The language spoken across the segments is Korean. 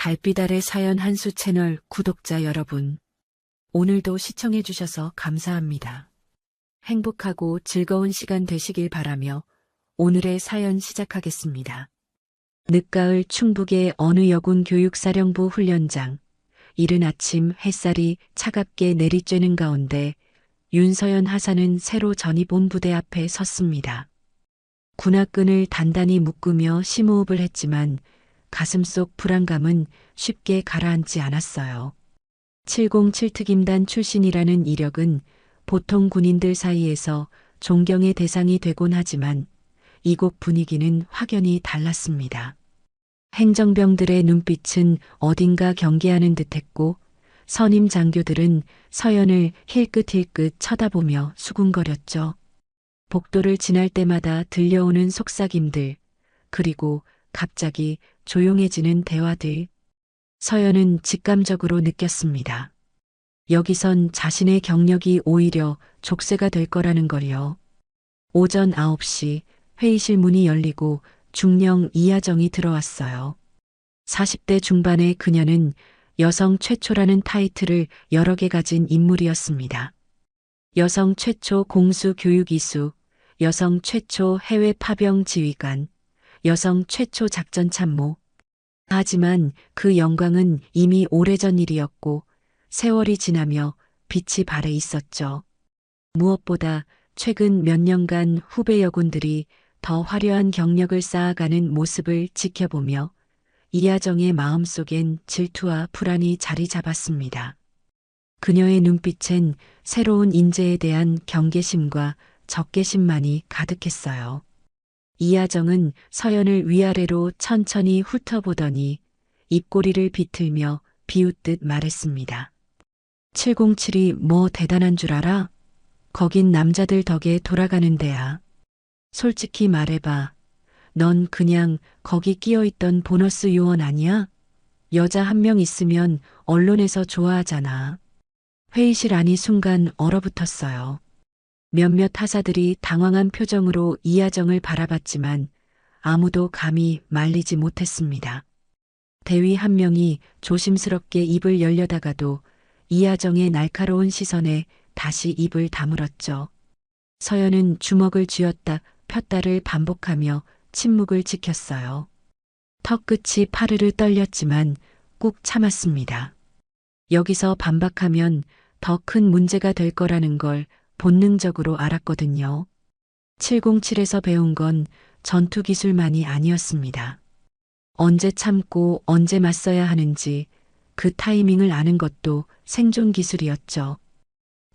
달빛 아래 사연 한수 채널 구독자 여러분, 오늘도 시청해주셔서 감사합니다. 행복하고 즐거운 시간 되시길 바라며 오늘의 사연 시작하겠습니다. 늦가을 충북의 어느 여군 교육사령부 훈련장. 이른 아침 햇살이 차갑게 내리쬐는 가운데 윤서연 하사는 새로 전입 온 부대 앞에 섰습니다. 군화끈을 단단히 묶으며 심호흡을 했지만 가슴속 불안감은 쉽게 가라앉지 않았어요. 707 특임단 출신이라는 이력은 보통 군인들 사이에서 존경의 대상이 되곤 하지만 이곳 분위기는 확연히 달랐습니다. 행정병들의 눈빛은 어딘가 경계하는 듯했고 선임 장교들은 서연을 힐끗힐끗 쳐다보며 수군거렸죠. 복도를 지날 때마다 들려오는 속삭임들, 그리고 갑자기 조용해지는 대화들. 서연은 직감적으로 느꼈습니다. 여기선 자신의 경력이 오히려 족쇄가 될 거라는 걸요. 오전 9시 회의실 문이 열리고 중령 이하정이 들어왔어요. 40대 중반의 그녀는 여성 최초라는 타이틀을 여러 개 가진 인물이었습니다. 여성 최초 공수 교육 이수, 여성 최초 해외 파병 지휘관, 여성 최초 작전 참모. 하지만 그 영광은 이미 오래전 일이었고 세월이 지나며 빛이 발해 있었죠. 무엇보다 최근 몇 년간 후배 여군들이 더 화려한 경력을 쌓아가는 모습을 지켜보며 이하정의 마음속엔 질투와 불안이 자리 잡았습니다. 그녀의 눈빛엔 새로운 인재에 대한 경계심과 적개심만이 가득했어요. 이하정은 서연을 위아래로 천천히 훑어보더니 입꼬리를 비틀며 비웃듯 말했습니다. 707이 뭐 대단한 줄 알아? 거긴 남자들 덕에 돌아가는 데야. 솔직히 말해봐. 넌 그냥 거기 끼어있던 보너스 요원 아니야? 여자 한 명 있으면 언론에서 좋아하잖아. 회의실 안이 순간 얼어붙었어요. 몇몇 하사들이 당황한 표정으로 이하정을 바라봤지만 아무도 감히 말리지 못했습니다. 대위 한 명이 조심스럽게 입을 열려다가도 이하정의 날카로운 시선에 다시 입을 다물었죠. 서연은 주먹을 쥐었다 폈다를 반복하며 침묵을 지켰어요. 턱끝이 파르르 떨렸지만 꾹 참았습니다. 여기서 반박하면 더 큰 문제가 될 거라는 걸 본능적으로 알았거든요. 707에서 배운 건 전투 기술만이 아니었습니다. 언제 참고 언제 맞서야 하는지 그 타이밍을 아는 것도 생존 기술이었죠.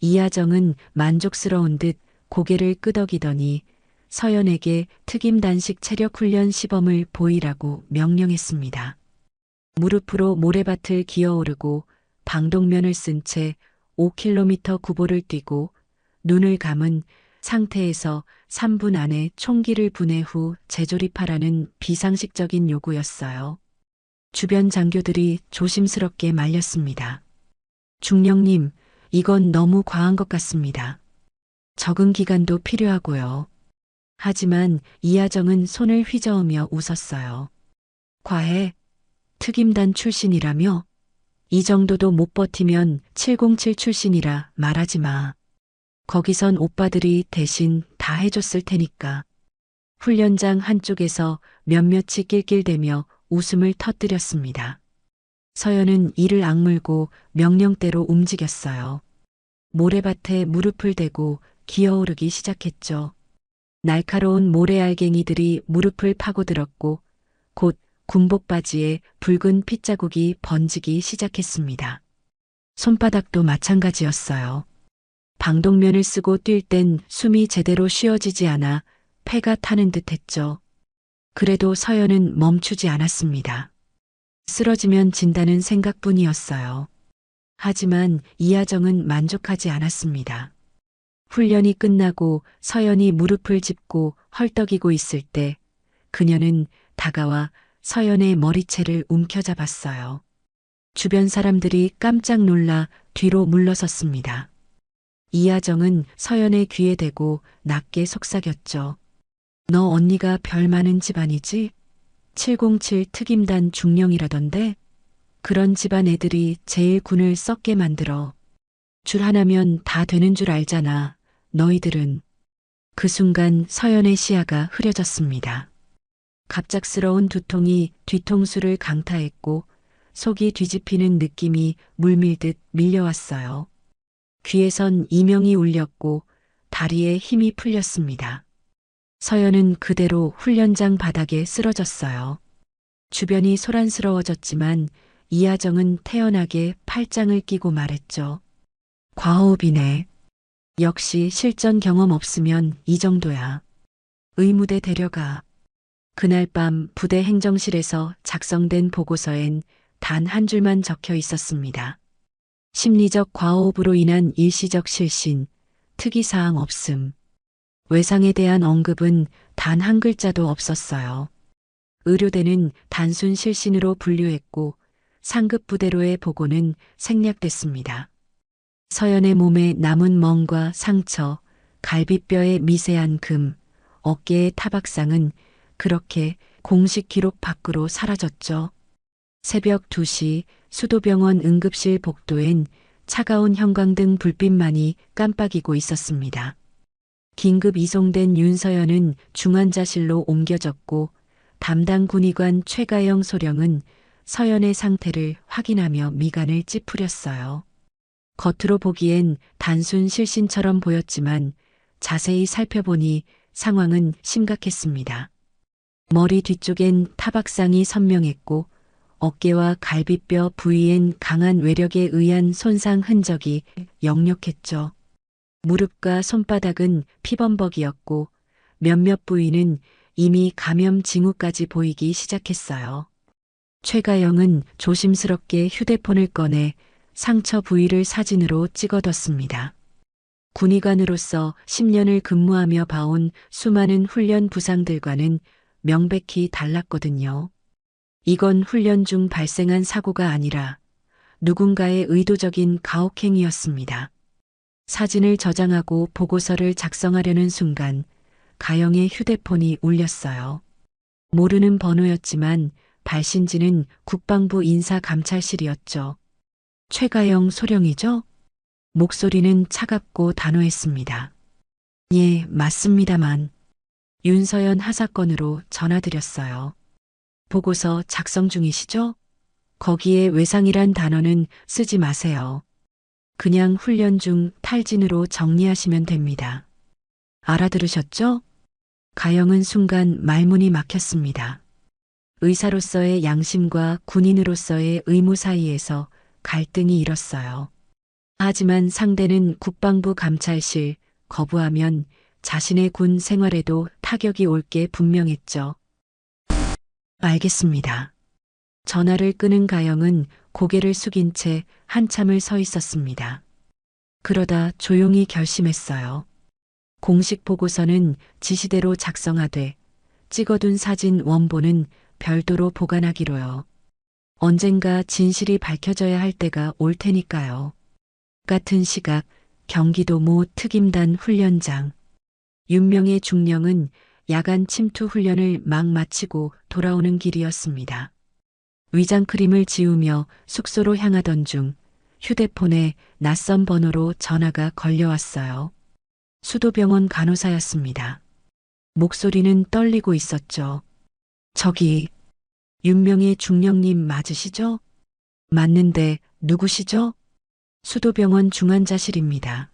이하정은 만족스러운 듯 고개를 끄덕이더니 서연에게 특임 단식 체력 훈련 시범을 보이라고 명령했습니다. 무릎으로 모래밭을 기어오르고 방독면을 쓴 채 5km 구보를 뛰고 눈을 감은 상태에서 3분 안에 총기를 분해 후 재조립하라는 비상식적인 요구였어요. 주변 장교들이 조심스럽게 말렸습니다. 중령님, 이건 너무 과한 것 같습니다. 적응 기간도 필요하고요. 하지만 이하정은 손을 휘저으며 웃었어요. 과해? 특임단 출신이라며? 이 정도도 못 버티면 707 출신이라 말하지 마. 거기선 오빠들이 대신 다 해줬을 테니까. 훈련장 한쪽에서 몇몇이 낄낄대며 웃음을 터뜨렸습니다. 서연은 이를 악물고 명령대로 움직였어요. 모래밭에 무릎을 대고 기어오르기 시작했죠. 날카로운 모래알갱이들이 무릎을 파고들었고 곧 군복 바지에 붉은 핏자국이 번지기 시작했습니다. 손바닥도 마찬가지였어요. 방독면을 쓰고 뛸 땐 숨이 제대로 쉬어지지 않아 폐가 타는 듯 했죠. 그래도 서연은 멈추지 않았습니다. 쓰러지면 진다는 생각뿐이었어요. 하지만 이하정은 만족하지 않았습니다. 훈련이 끝나고 서연이 무릎을 짚고 헐떡이고 있을 때 그녀는 다가와 서연의 머리채를 움켜잡았어요. 주변 사람들이 깜짝 놀라 뒤로 물러섰습니다. 이하정은 서연의 귀에 대고 낮게 속삭였죠. 너 언니가 별 많은 집안이지? 707 특임단 중령이라던데? 그런 집안 애들이 제일 군을 썩게 만들어. 줄 하나면 다 되는 줄 알잖아. 너희들은. 그 순간 서연의 시야가 흐려졌습니다. 갑작스러운 두통이 뒤통수를 강타했고 속이 뒤집히는 느낌이 물밀듯 밀려왔어요. 귀에선 이명이 울렸고 다리에 힘이 풀렸습니다. 서연은 그대로 훈련장 바닥에 쓰러졌어요. 주변이 소란스러워졌지만 이하정은 태연하게 팔짱을 끼고 말했죠. 과호흡이네. 역시 실전 경험 없으면 이 정도야. 의무대 데려가. 그날 밤 부대 행정실에서 작성된 보고서엔 단 한 줄만 적혀 있었습니다. 심리적 과호흡으로 인한 일시적 실신, 특이사항 없음. 외상에 대한 언급은 단 한 글자도 없었어요. 의료대는 단순 실신으로 분류했고 상급 부대로의 보고는 생략됐습니다. 서연의 몸에 남은 멍과 상처, 갈비뼈의 미세한 금, 어깨의 타박상은 그렇게 공식 기록 밖으로 사라졌죠. 새벽 2시 수도병원 응급실 복도엔 차가운 형광등 불빛만이 깜빡이고 있었습니다. 긴급 이송된 윤서연은 중환자실로 옮겨졌고 담당 군의관 최가영 소령은 서연의 상태를 확인하며 미간을 찌푸렸어요. 겉으로 보기엔 단순 실신처럼 보였지만 자세히 살펴보니 상황은 심각했습니다. 머리 뒤쪽엔 타박상이 선명했고 어깨와 갈비뼈 부위엔 강한 외력에 의한 손상 흔적이 역력했죠. 무릎과 손바닥은 피범벅이었고 몇몇 부위는 이미 감염 징후까지 보이기 시작했어요. 최가영은 조심스럽게 휴대폰을 꺼내 상처 부위를 사진으로 찍어뒀습니다. 군의관으로서 10년을 근무하며 봐온 수많은 훈련 부상들과는 명백히 달랐거든요. 이건 훈련 중 발생한 사고가 아니라 누군가의 의도적인 가혹행위였습니다. 사진을 저장하고 보고서를 작성하려는 순간 가영의 휴대폰이 울렸어요. 모르는 번호였지만 발신지는 국방부 인사감찰실이었죠. 최가영 소령이죠? 목소리는 차갑고 단호했습니다. 예, 맞습니다만. 윤서연 하사건으로 전화드렸어요. 보고서 작성 중이시죠? 거기에 외상이란 단어는 쓰지 마세요. 그냥 훈련 중 탈진으로 정리하시면 됩니다. 알아들으셨죠? 가영은 순간 말문이 막혔습니다. 의사로서의 양심과 군인으로서의 의무 사이에서 갈등이 일었어요. 하지만 상대는 국방부 감찰실, 거부하면 자신의 군 생활에도 타격이 올 게 분명했죠. 알겠습니다. 전화를 끊은 가영은 고개를 숙인 채 한참을 서 있었습니다. 그러다 조용히 결심했어요. 공식 보고서는 지시대로 작성하되 찍어둔 사진 원본은 별도로 보관하기로요. 언젠가 진실이 밝혀져야 할 때가 올 테니까요. 같은 시각 경기도 모 특임단 훈련장. 윤명의 중령은 야간 침투 훈련을 막 마치고 돌아오는 길이었습니다. 위장크림을 지우며 숙소로 향하던 중 휴대폰에 낯선 번호로 전화가 걸려왔어요. 수도병원 간호사였습니다. 목소리는 떨리고 있었죠. 저기, 윤명의 중령님 맞으시죠? 맞는데 누구시죠? 수도병원 중환자실입니다.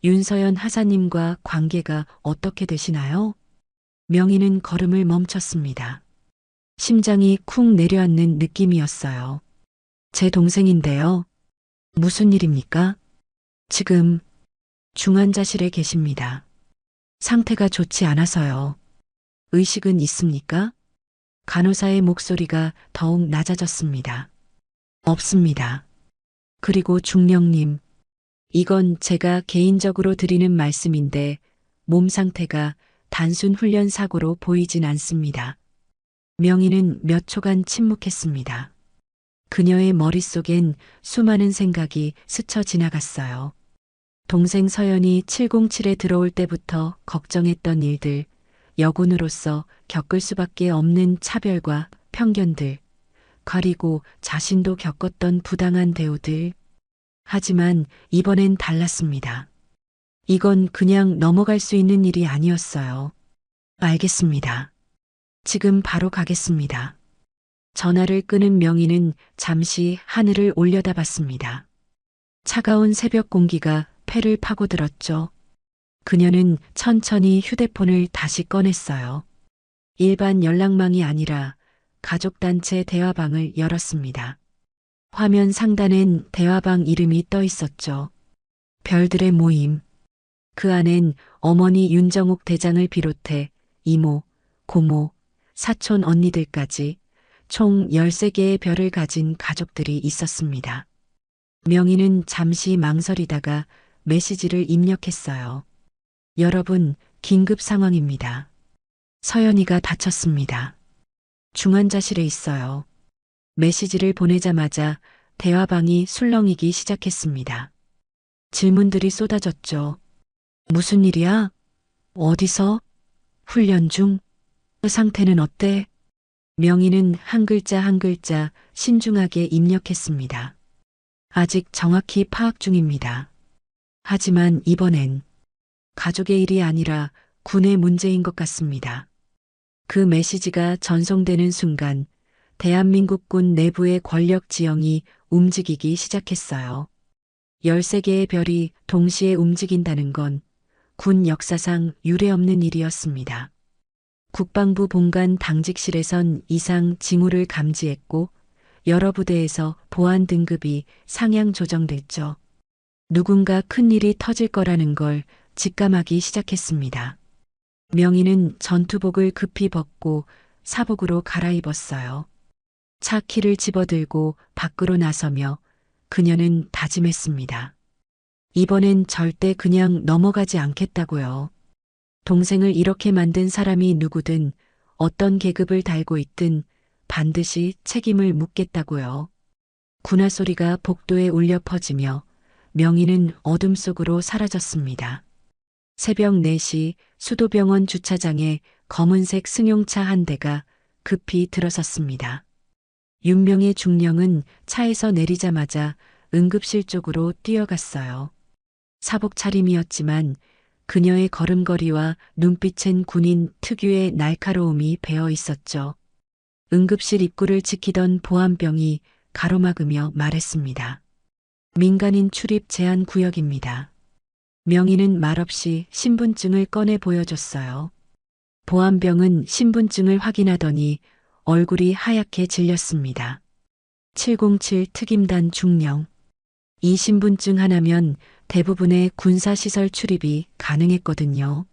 윤서연 하사님과 관계가 어떻게 되시나요? 명희는 걸음을 멈췄습니다. 심장이 쿵 내려앉는 느낌이었어요. 제 동생인데요. 무슨 일입니까? 지금 중환자실에 계십니다. 상태가 좋지 않아서요. 의식은 있습니까? 간호사의 목소리가 더욱 낮아졌습니다. 없습니다. 그리고 중령님, 이건 제가 개인적으로 드리는 말씀인데 몸 상태가 단순 훈련 사고로 보이진 않습니다. 명희는 몇 초간 침묵했습니다. 그녀의 머릿속엔 수많은 생각이 스쳐 지나갔어요. 동생 서연이 707에 들어올 때부터 걱정했던 일들, 여군으로서 겪을 수밖에 없는 차별과 편견들, 가리고 자신도 겪었던 부당한 대우들. 하지만 이번엔 달랐습니다. 이건 그냥 넘어갈 수 있는 일이 아니었어요. 알겠습니다. 지금 바로 가겠습니다. 전화를 끊은 명희는 잠시 하늘을 올려다봤습니다. 차가운 새벽 공기가 폐를 파고들었죠. 그녀는 천천히 휴대폰을 다시 꺼냈어요. 일반 연락망이 아니라 가족단체 대화방을 열었습니다. 화면 상단엔 대화방 이름이 떠 있었죠. 별들의 모임. 그 안엔 어머니 윤정옥 대장을 비롯해 이모, 고모, 사촌 언니들까지 총 13개의 별을 가진 가족들이 있었습니다. 명희는 잠시 망설이다가 메시지를 입력했어요. 여러분, 긴급 상황입니다. 서연이가 다쳤습니다. 중환자실에 있어요. 메시지를 보내자마자 대화방이 술렁이기 시작했습니다. 질문들이 쏟아졌죠. 무슨 일이야? 어디서? 훈련 중? 그 상태는 어때? 명희는 한 글자 한 글자 신중하게 입력했습니다. 아직 정확히 파악 중입니다. 하지만 이번엔 가족의 일이 아니라 군의 문제인 것 같습니다. 그 메시지가 전송되는 순간 대한민국 군 내부의 권력 지형이 움직이기 시작했어요. 13개의 별이 동시에 움직인다는 건 군 역사상 유례없는 일이었습니다. 국방부 본관 당직실에선 이상 징후를 감지했고 여러 부대에서 보안 등급이 상향 조정됐죠. 누군가 큰일이 터질 거라는 걸 직감하기 시작했습니다. 명희는 전투복을 급히 벗고 사복으로 갈아입었어요. 차 키를 집어들고 밖으로 나서며 그녀는 다짐했습니다. 이번엔 절대 그냥 넘어가지 않겠다고요. 동생을 이렇게 만든 사람이 누구든 어떤 계급을 달고 있든 반드시 책임을 묻겠다고요. 군화 소리가 복도에 울려 퍼지며 명희는 어둠 속으로 사라졌습니다. 새벽 4시 수도병원 주차장에 검은색 승용차 한 대가 급히 들어섰습니다. 윤명의 중령은 차에서 내리자마자 응급실 쪽으로 뛰어갔어요. 사복 차림이었지만 그녀의 걸음걸이와 눈빛엔 군인 특유의 날카로움이 배어 있었죠. 응급실 입구를 지키던 보안병이 가로막으며 말했습니다. 민간인 출입 제한 구역입니다. 명희는 말없이 신분증을 꺼내 보여줬어요. 보안병은 신분증을 확인하더니 얼굴이 하얗게 질렸습니다. 707 특임단 중령. 이 신분증 하나면 대부분의 군사시설 출입이 가능했거든요.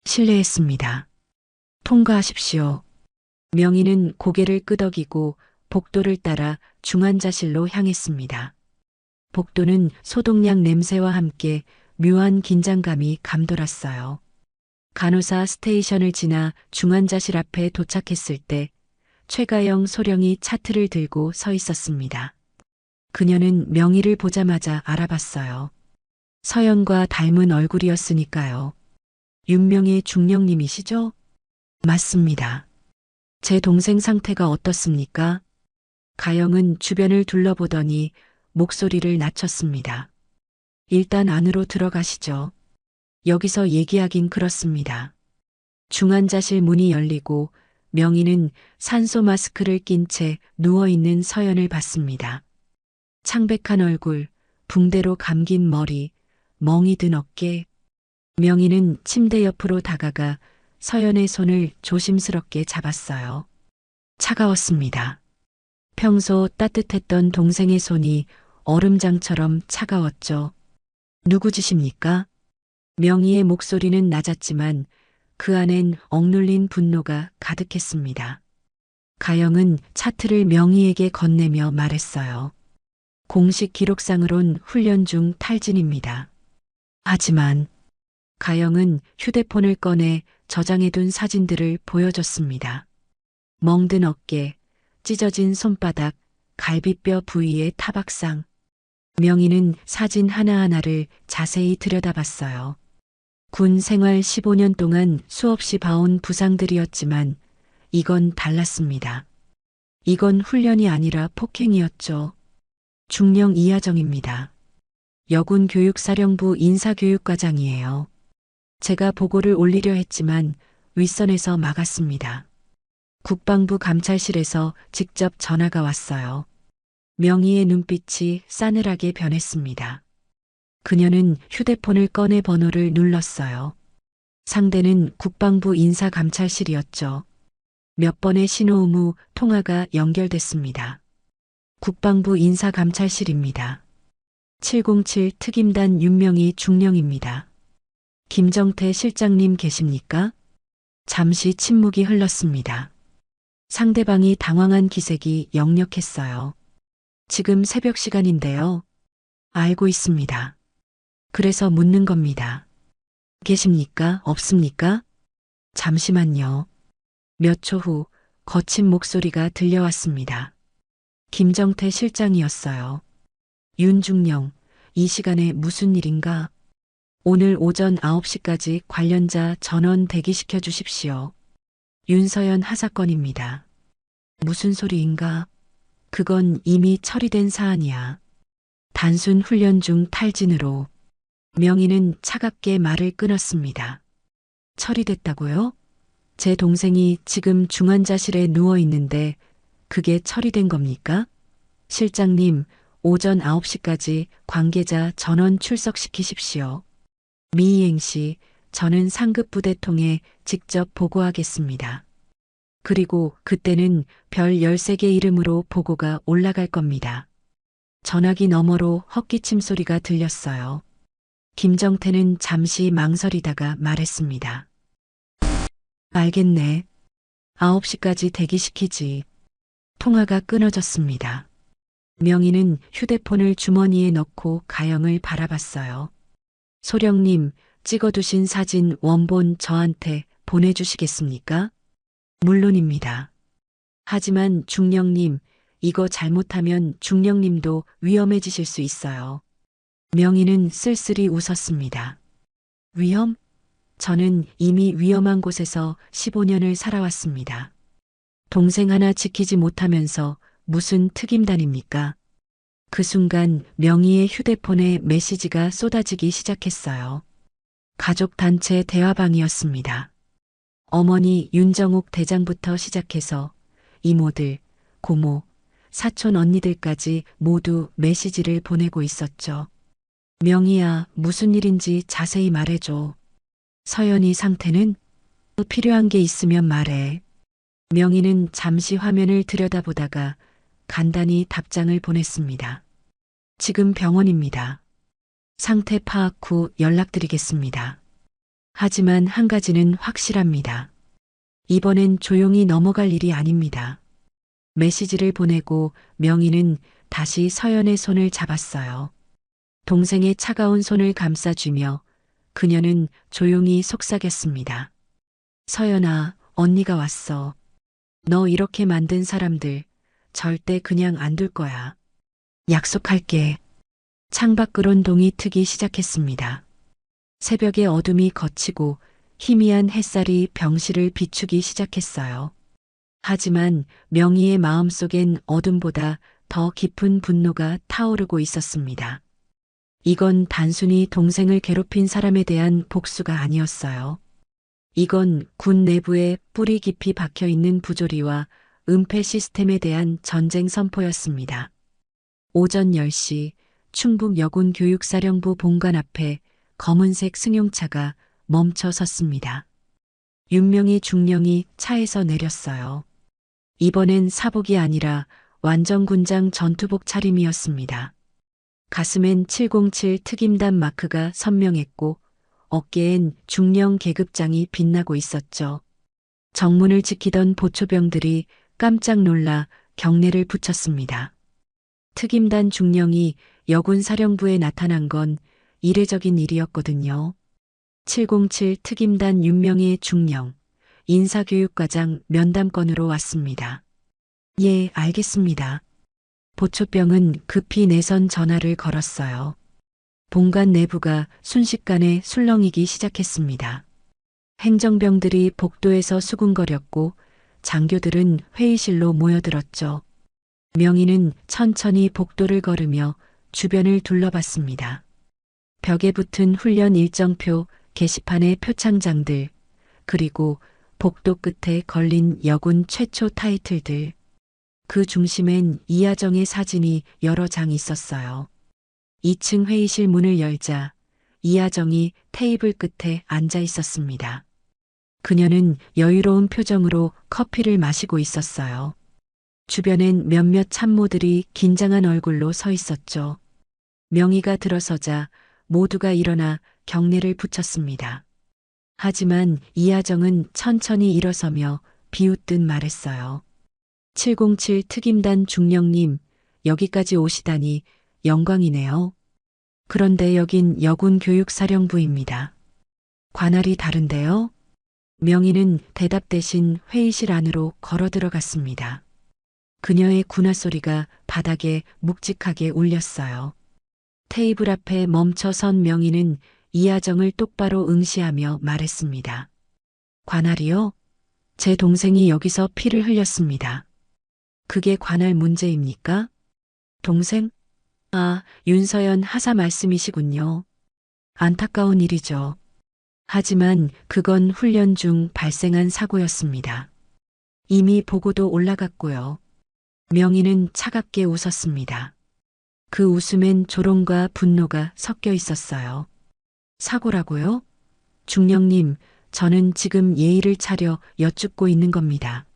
실례했습니다. 통과하십시오. 명희는 고개를 끄덕이고 복도를 따라 중환자실로 향했습니다. 복도는 소독약 냄새와 함께 묘한 긴장감이 감돌았어요. 간호사 스테이션을 지나 중환자실 앞에 도착했을 때 최가영 소령이 차트를 들고 서 있었습니다. 그녀는 명희를 보자마자 알아봤어요. 서연과 닮은 얼굴이었으니까요. 윤명의 중령님이시죠? 맞습니다. 제 동생 상태가 어떻습니까? 가영은 주변을 둘러보더니 목소리를 낮췄습니다. 일단 안으로 들어가시죠. 여기서 얘기하긴 그렇습니다. 중환자실 문이 열리고 명희는 산소 마스크를 낀 채 누워있는 서연을 봤습니다. 창백한 얼굴, 붕대로 감긴 머리, 멍이 든 어깨. 명희는 침대 옆으로 다가가 서연의 손을 조심스럽게 잡았어요. 차가웠습니다. 평소 따뜻했던 동생의 손이 얼음장처럼 차가웠죠. 누구 짓입니까? 명희의 목소리는 낮았지만 그 안엔 억눌린 분노가 가득했습니다. 가영은 차트를 명희에게 건네며 말했어요. 공식 기록상으론 훈련 중 탈진입니다. 하지만 가영은 휴대폰을 꺼내 저장해둔 사진들을 보여줬습니다. 멍든 어깨, 찢어진 손바닥, 갈비뼈 부위의 타박상. 명희는 사진 하나하나를 자세히 들여다봤어요. 군 생활 15년 동안 수없이 봐온 부상들이었지만 이건 달랐습니다. 이건 훈련이 아니라 폭행이었죠. 중령 이하정입니다. 여군 교육사령부 인사교육과장이에요. 제가 보고를 올리려 했지만 윗선에서 막았습니다. 국방부 감찰실에서 직접 전화가 왔어요. 명희의 눈빛이 싸늘하게 변했습니다. 그녀는 휴대폰을 꺼내 번호를 눌렀어요. 상대는 국방부 인사감찰실이었죠. 몇 번의 신호 후 통화가 연결됐습니다. 국방부 인사감찰실입니다. 707 특임단 윤명희 중령입니다. 김정태 실장님 계십니까? 잠시 침묵이 흘렀습니다. 상대방이 당황한 기색이 역력했어요. 지금 새벽 시간인데요. 알고 있습니다. 그래서 묻는 겁니다. 계십니까? 없습니까? 잠시만요. 몇 초 후 거친 목소리가 들려왔습니다. 김정태 실장이었어요. 윤중령, 이 시간에 무슨 일인가? 오늘 오전 9시까지 관련자 전원 대기시켜 주십시오. 윤서연 하사건입니다. 무슨 소리인가? 그건 이미 처리된 사안이야. 단순 훈련 중 탈진으로. 명희는 차갑게 말을 끊었습니다. 처리됐다고요? 제 동생이 지금 중환자실에 누워 있는데 그게 처리된 겁니까? 실장님, 오전 9시까지 관계자 전원 출석시키십시오. 미이행 씨, 저는 상급 부대 통해 직접 보고하겠습니다. 그리고 그때는 별 13개 이름으로 보고가 올라갈 겁니다. 전화기 너머로 헛기침 소리가 들렸어요. 김정태는 잠시 망설이다가 말했습니다. 알겠네. 9시까지 대기시키지. 통화가 끊어졌습니다. 명희는 휴대폰을 주머니에 넣고 가영을 바라봤어요. 소령님, 찍어두신 사진 원본 저한테 보내주시겠습니까? 물론입니다. 하지만 중령님, 이거 잘못하면 중령님도 위험해지실 수 있어요. 명희는 쓸쓸히 웃었습니다. 위험? 저는 이미 위험한 곳에서 15년을 살아왔습니다. 동생 하나 지키지 못하면서 무슨 특임단입니까? 그 순간 명희의 휴대폰에 메시지가 쏟아지기 시작했어요. 가족단체 대화방이었습니다. 어머니 윤정옥 대장부터 시작해서 이모들, 고모, 사촌 언니들까지 모두 메시지를 보내고 있었죠. 명희야, 무슨 일인지 자세히 말해줘. 서연이 상태는? 필요한 게 있으면 말해. 명희는 잠시 화면을 들여다보다가 간단히 답장을 보냈습니다. 지금 병원입니다. 상태 파악 후 연락드리겠습니다. 하지만 한 가지는 확실합니다. 이번엔 조용히 넘어갈 일이 아닙니다. 메시지를 보내고 명희는 다시 서연의 손을 잡았어요. 동생의 차가운 손을 감싸주며 그녀는 조용히 속삭였습니다. 서연아, 언니가 왔어. 너 이렇게 만든 사람들 절대 그냥 안 둘 거야. 약속할게. 창밖으론 동이 트기 시작했습니다. 새벽의 어둠이 걷히고 희미한 햇살이 병실을 비추기 시작했어요. 하지만 명희의 마음속엔 어둠보다 더 깊은 분노가 타오르고 있었습니다. 이건 단순히 동생을 괴롭힌 사람에 대한 복수가 아니었어요. 이건 군 내부에 뿌리 깊이 박혀 있는 부조리와 은폐 시스템에 대한 전쟁 선포였습니다. 오전 10시 충북 여군 교육사령부 본관 앞에 검은색 승용차가 멈춰 섰습니다. 윤명희 중령이 차에서 내렸어요. 이번엔 사복이 아니라 완전 군장 전투복 차림이었습니다. 가슴엔 707 특임단 마크가 선명했고 어깨엔 중령 계급장이 빛나고 있었죠. 정문을 지키던 보초병들이 깜짝 놀라 경례를 붙였습니다. 특임단 중령이 여군 사령부에 나타난 건 이례적인 일이었거든요. 707 특임단 윤명희의 중령, 인사교육과장 면담건으로 왔습니다. 예, 알겠습니다. 보초병은 급히 내선 전화를 걸었어요. 본관 내부가 순식간에 술렁이기 시작했습니다. 행정병들이 복도에서 수군거렸고 장교들은 회의실로 모여들었죠. 명희는 천천히 복도를 걸으며 주변을 둘러봤습니다. 벽에 붙은 훈련 일정표, 게시판의 표창장들, 그리고 복도 끝에 걸린 여군 최초 타이틀들. 그 중심엔 이하정의 사진이 여러 장 있었어요. 2층 회의실 문을 열자 이하정이 테이블 끝에 앉아 있었습니다. 그녀는 여유로운 표정으로 커피를 마시고 있었어요. 주변엔 몇몇 참모들이 긴장한 얼굴로 서 있었죠. 명희가 들어서자 모두가 일어나 경례를 붙였습니다. 하지만 이하정은 천천히 일어서며 비웃듯 말했어요. 707 특임단 중령님, 여기까지 오시다니 영광이네요. 그런데 여긴 여군 교육사령부입니다. 관할이 다른데요? 명희는 대답 대신 회의실 안으로 걸어 들어갔습니다. 그녀의 군화 소리가 바닥에 묵직하게 울렸어요. 테이블 앞에 멈춰선 명희는 이하정을 똑바로 응시하며 말했습니다. 관할이요? 제 동생이 여기서 피를 흘렸습니다. 그게 관할 문제입니까? 동생? 아, 윤서연 하사 말씀이시군요. 안타까운 일이죠. 하지만 그건 훈련 중 발생한 사고였습니다. 이미 보고도 올라갔고요. 명희는 차갑게 웃었습니다. 그 웃음엔 조롱과 분노가 섞여 있었어요. 사고라고요? 중령님, 저는 지금 예의를 차려 여쭙고 있는 겁니다.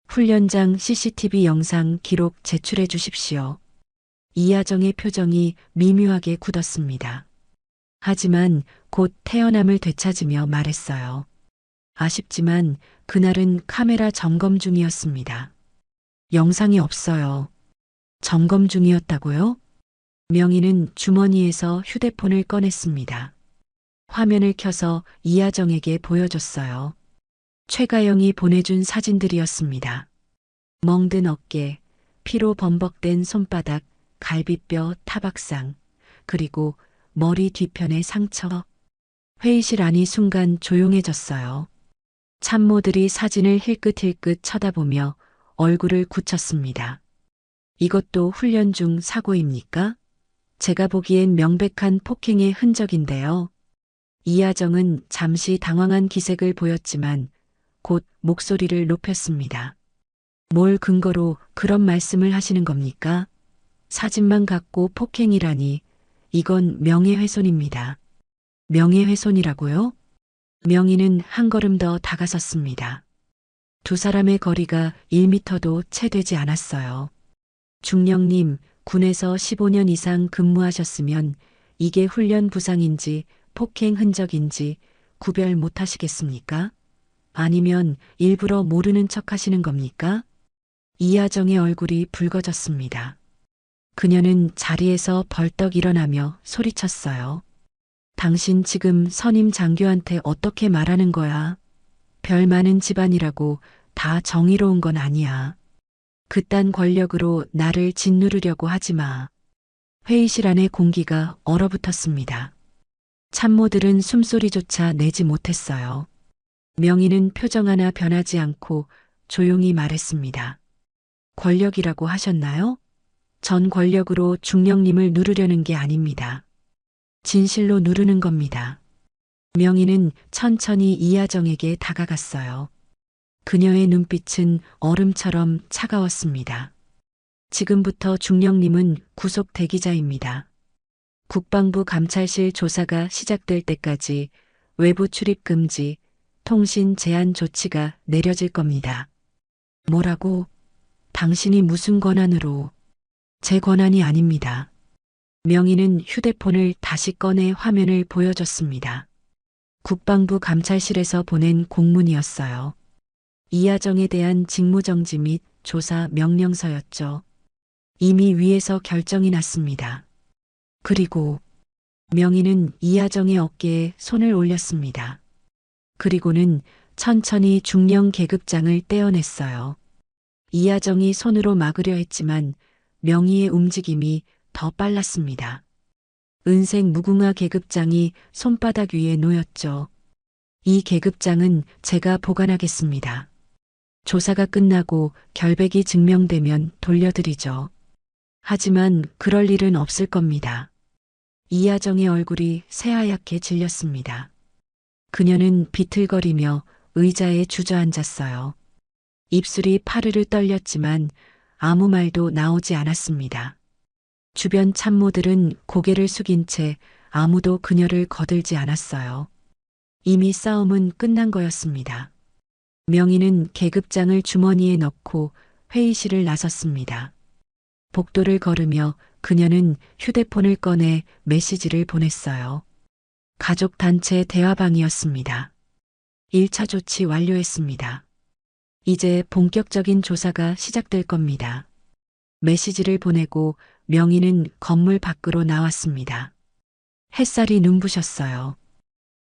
훈련장 CCTV 영상 기록 제출해 주십시오. 이하정의 표정이 미묘하게 굳었습니다. 하지만 곧 태연함을 되찾으며 말했어요. 아쉽지만 그날은 카메라 점검 중이었습니다. 영상이 없어요. 점검 중이었다고요? 명희는 주머니에서 휴대폰을 꺼냈습니다. 화면을 켜서 이하정에게 보여줬어요. 최가영이 보내준 사진들이었습니다. 멍든 어깨, 피로 범벅된 손바닥, 갈비뼈 타박상, 그리고 머리 뒤편의 상처. 회의실 안이 순간 조용해졌어요. 참모들이 사진을 힐끗힐끗 쳐다보며 얼굴을 굳혔습니다. 이것도 훈련 중 사고입니까? 제가 보기엔 명백한 폭행의 흔적인데요. 이하정은 잠시 당황한 기색을 보였지만 곧 목소리를 높였습니다. 뭘 근거로 그런 말씀을 하시는 겁니까? 사진만 갖고 폭행이라니 이건 명예훼손입니다. 명예훼손이라고요? 명희는 한 걸음 더 다가섰습니다. 두 사람의 거리가 1미터도 채 되지 않았어요. 중령님, 군에서 15년 이상 근무하셨으면 이게 훈련 부상인지 폭행 흔적인지 구별 못 하시겠습니까? 아니면 일부러 모르는 척 하시는 겁니까? 이하정의 얼굴이 붉어졌습니다. 그녀는 자리에서 벌떡 일어나며 소리쳤어요. 당신 지금 선임 장교한테 어떻게 말하는 거야? 별 많은 집안이라고 다 정의로운 건 아니야. 그딴 권력으로 나를 짓누르려고 하지 마. 회의실 안의 공기가 얼어붙었습니다. 참모들은 숨소리조차 내지 못했어요. 명희는 표정 하나 변하지 않고 조용히 말했습니다. 권력이라고 하셨나요? 전 권력으로 중령님을 누르려는 게 아닙니다. 진실로 누르는 겁니다. 명희는 천천히 이하정에게 다가갔어요. 그녀의 눈빛은 얼음처럼 차가웠습니다. 지금부터 중령님은 구속 대기자입니다. 국방부 감찰실 조사가 시작될 때까지 외부 출입 금지, 통신 제한 조치가 내려질 겁니다. 뭐라고? 당신이 무슨 권한으로? 제 권한이 아닙니다. 명희는 휴대폰을 다시 꺼내 화면을 보여줬습니다. 국방부 감찰실에서 보낸 공문이었어요. 이하정에 대한 직무정지 및 조사 명령서였죠. 이미 위에서 결정이 났습니다. 그리고 명희는 이하정의 어깨에 손을 올렸습니다. 그리고는 천천히 중령 계급장을 떼어냈어요. 이하정이 손으로 막으려 했지만 명희의 움직임이 더 빨랐습니다. 은색 무궁화 계급장이 손바닥 위에 놓였죠. 이 계급장은 제가 보관하겠습니다. 조사가 끝나고 결백이 증명되면 돌려드리죠. 하지만 그럴 일은 없을 겁니다. 이하정의 얼굴이 새하얗게 질렸습니다. 그녀는 비틀거리며 의자에 주저앉았어요. 입술이 파르르 떨렸지만 아무 말도 나오지 않았습니다. 주변 참모들은 고개를 숙인 채 아무도 그녀를 거들지 않았어요. 이미 싸움은 끝난 거였습니다. 명희는 계급장을 주머니에 넣고 회의실을 나섰습니다. 복도를 걸으며 그녀는 휴대폰을 꺼내 메시지를 보냈어요. 가족단체 대화방이었습니다. 1차 조치 완료했습니다. 이제 본격적인 조사가 시작될 겁니다. 메시지를 보내고 명희는 건물 밖으로 나왔습니다. 햇살이 눈부셨어요.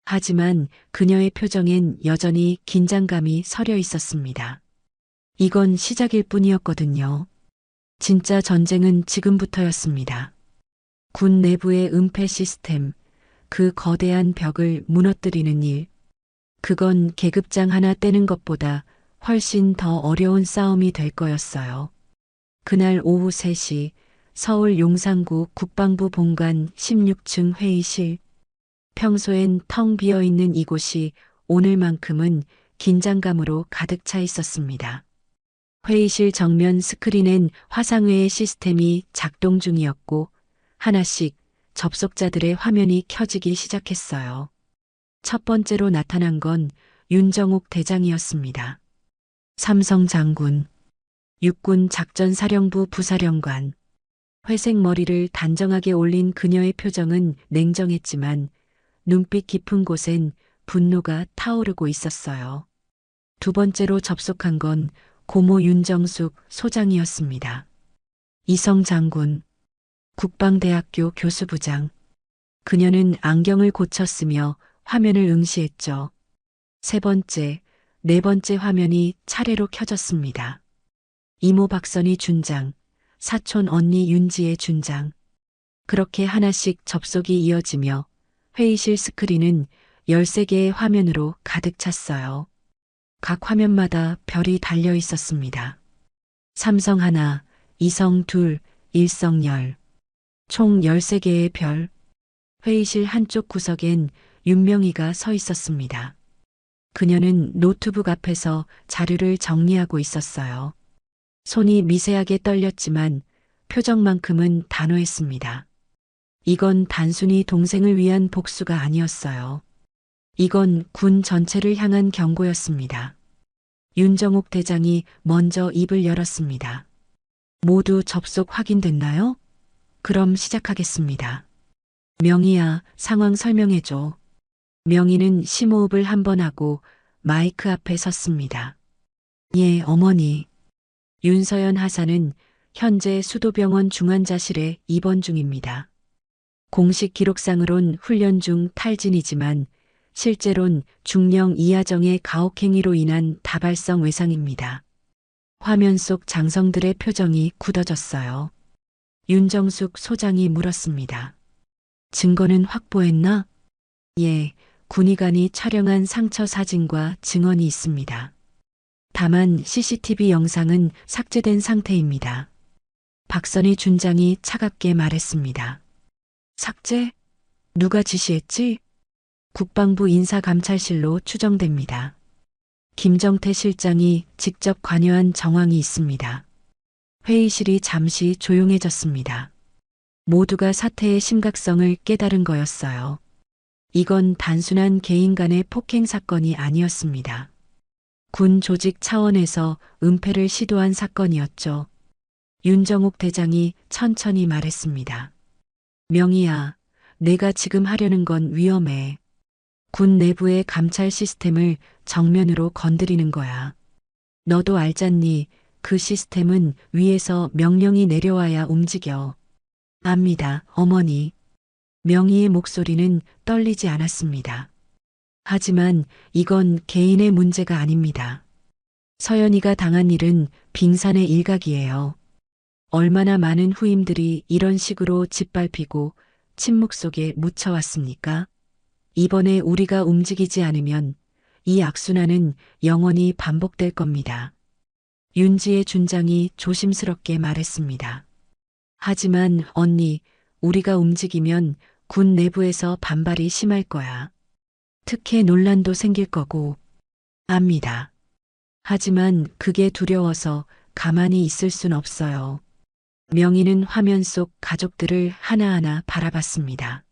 하지만 그녀의 표정엔 여전히 긴장감이 서려 있었습니다. 이건 시작일 뿐이었거든요. 진짜 전쟁은 지금부터였습니다. 군 내부의 은폐 시스템, 그 거대한 벽을 무너뜨리는 일. 그건 계급장 하나 떼는 것보다 훨씬 더 어려운 싸움이 될 거였어요. 그날 오후 3시 서울 용산구 국방부 본관 16층 회의실. 평소엔 텅 비어 있는 이곳이 오늘만큼은 긴장감으로 가득 차 있었습니다. 회의실 정면 스크린엔 화상회의 시스템이 작동 중이었고 하나씩 접속자들의 화면이 켜지기 시작했어요. 첫 번째로 나타난 건 윤정옥 대장이었습니다. 삼성 장군, 육군 작전사령부 부사령관. 회색 머리를 단정하게 올린 그녀의 표정은 냉정했지만 눈빛 깊은 곳엔 분노가 타오르고 있었어요. 두 번째로 접속한 건 고모 윤정숙 소장이었습니다. 이성 장군, 국방대학교 교수부장. 그녀는 안경을 고쳤으며 화면을 응시했죠. 세 번째, 네 번째 화면이 차례로 켜졌습니다. 이모 박선희 준장, 사촌 언니 윤지의 준장. 그렇게 하나씩 접속이 이어지며 회의실 스크린은 13개의 화면으로 가득 찼어요. 각 화면마다 별이 달려 있었습니다. 삼성 하나, 이성 둘, 일성 열. 총 13개의 별. 회의실 한쪽 구석엔 윤명희가 서 있었습니다. 그녀는 노트북 앞에서 자료를 정리하고 있었어요. 손이 미세하게 떨렸지만 표정만큼은 단호했습니다. 이건 단순히 동생을 위한 복수가 아니었어요. 이건 군 전체를 향한 경고였습니다. 윤정옥 대장이 먼저 입을 열었습니다. 모두 접속 확인됐나요? 그럼 시작하겠습니다. 명희야, 상황 설명해줘. 명희는 심호흡을 한 번 하고 마이크 앞에 섰습니다. 예, 어머니. 윤서연 하사는 현재 수도병원 중환자실에 입원 중입니다. 공식 기록상으론 훈련 중 탈진이지만 실제론 중령 이하정의 가혹행위로 인한 다발성 외상입니다. 화면 속 장성들의 표정이 굳어졌어요. 윤정숙 소장이 물었습니다. 증거는 확보했나? 예, 군의관이 촬영한 상처 사진과 증언이 있습니다. 다만 CCTV 영상은 삭제된 상태입니다. 박선희 준장이 차갑게 말했습니다. 삭제? 누가 지시했지? 국방부 인사감찰실로 추정됩니다. 김정태 실장이 직접 관여한 정황이 있습니다. 회의실이 잠시 조용해졌습니다. 모두가 사태의 심각성을 깨달은 거였어요. 이건 단순한 개인 간의 폭행 사건이 아니었습니다. 군 조직 차원에서 은폐를 시도한 사건이었죠. 윤정옥 대장이 천천히 말했습니다. 명희야, 내가 지금 하려는 건 위험해. 군 내부의 감찰 시스템을 정면으로 건드리는 거야. 너도 알잖니, 그 시스템은 위에서 명령이 내려와야 움직여. 압니다, 어머니. 명희의 목소리는 떨리지 않았습니다. 하지만 이건 개인의 문제가 아닙니다. 서연이가 당한 일은 빙산의 일각이에요. 얼마나 많은 후임들이 이런 식으로 짓밟히고 침묵 속에 묻혀왔습니까? 이번에 우리가 움직이지 않으면 이 악순환은 영원히 반복될 겁니다. 윤지의 준장이 조심스럽게 말했습니다. 하지만 언니, 우리가 움직이면 군 내부에서 반발이 심할 거야. 특혜 논란도 생길 거고. 압니다. 하지만 그게 두려워서 가만히 있을 순 없어요. 명희는 화면 속 가족들을 하나하나 바라봤습니다.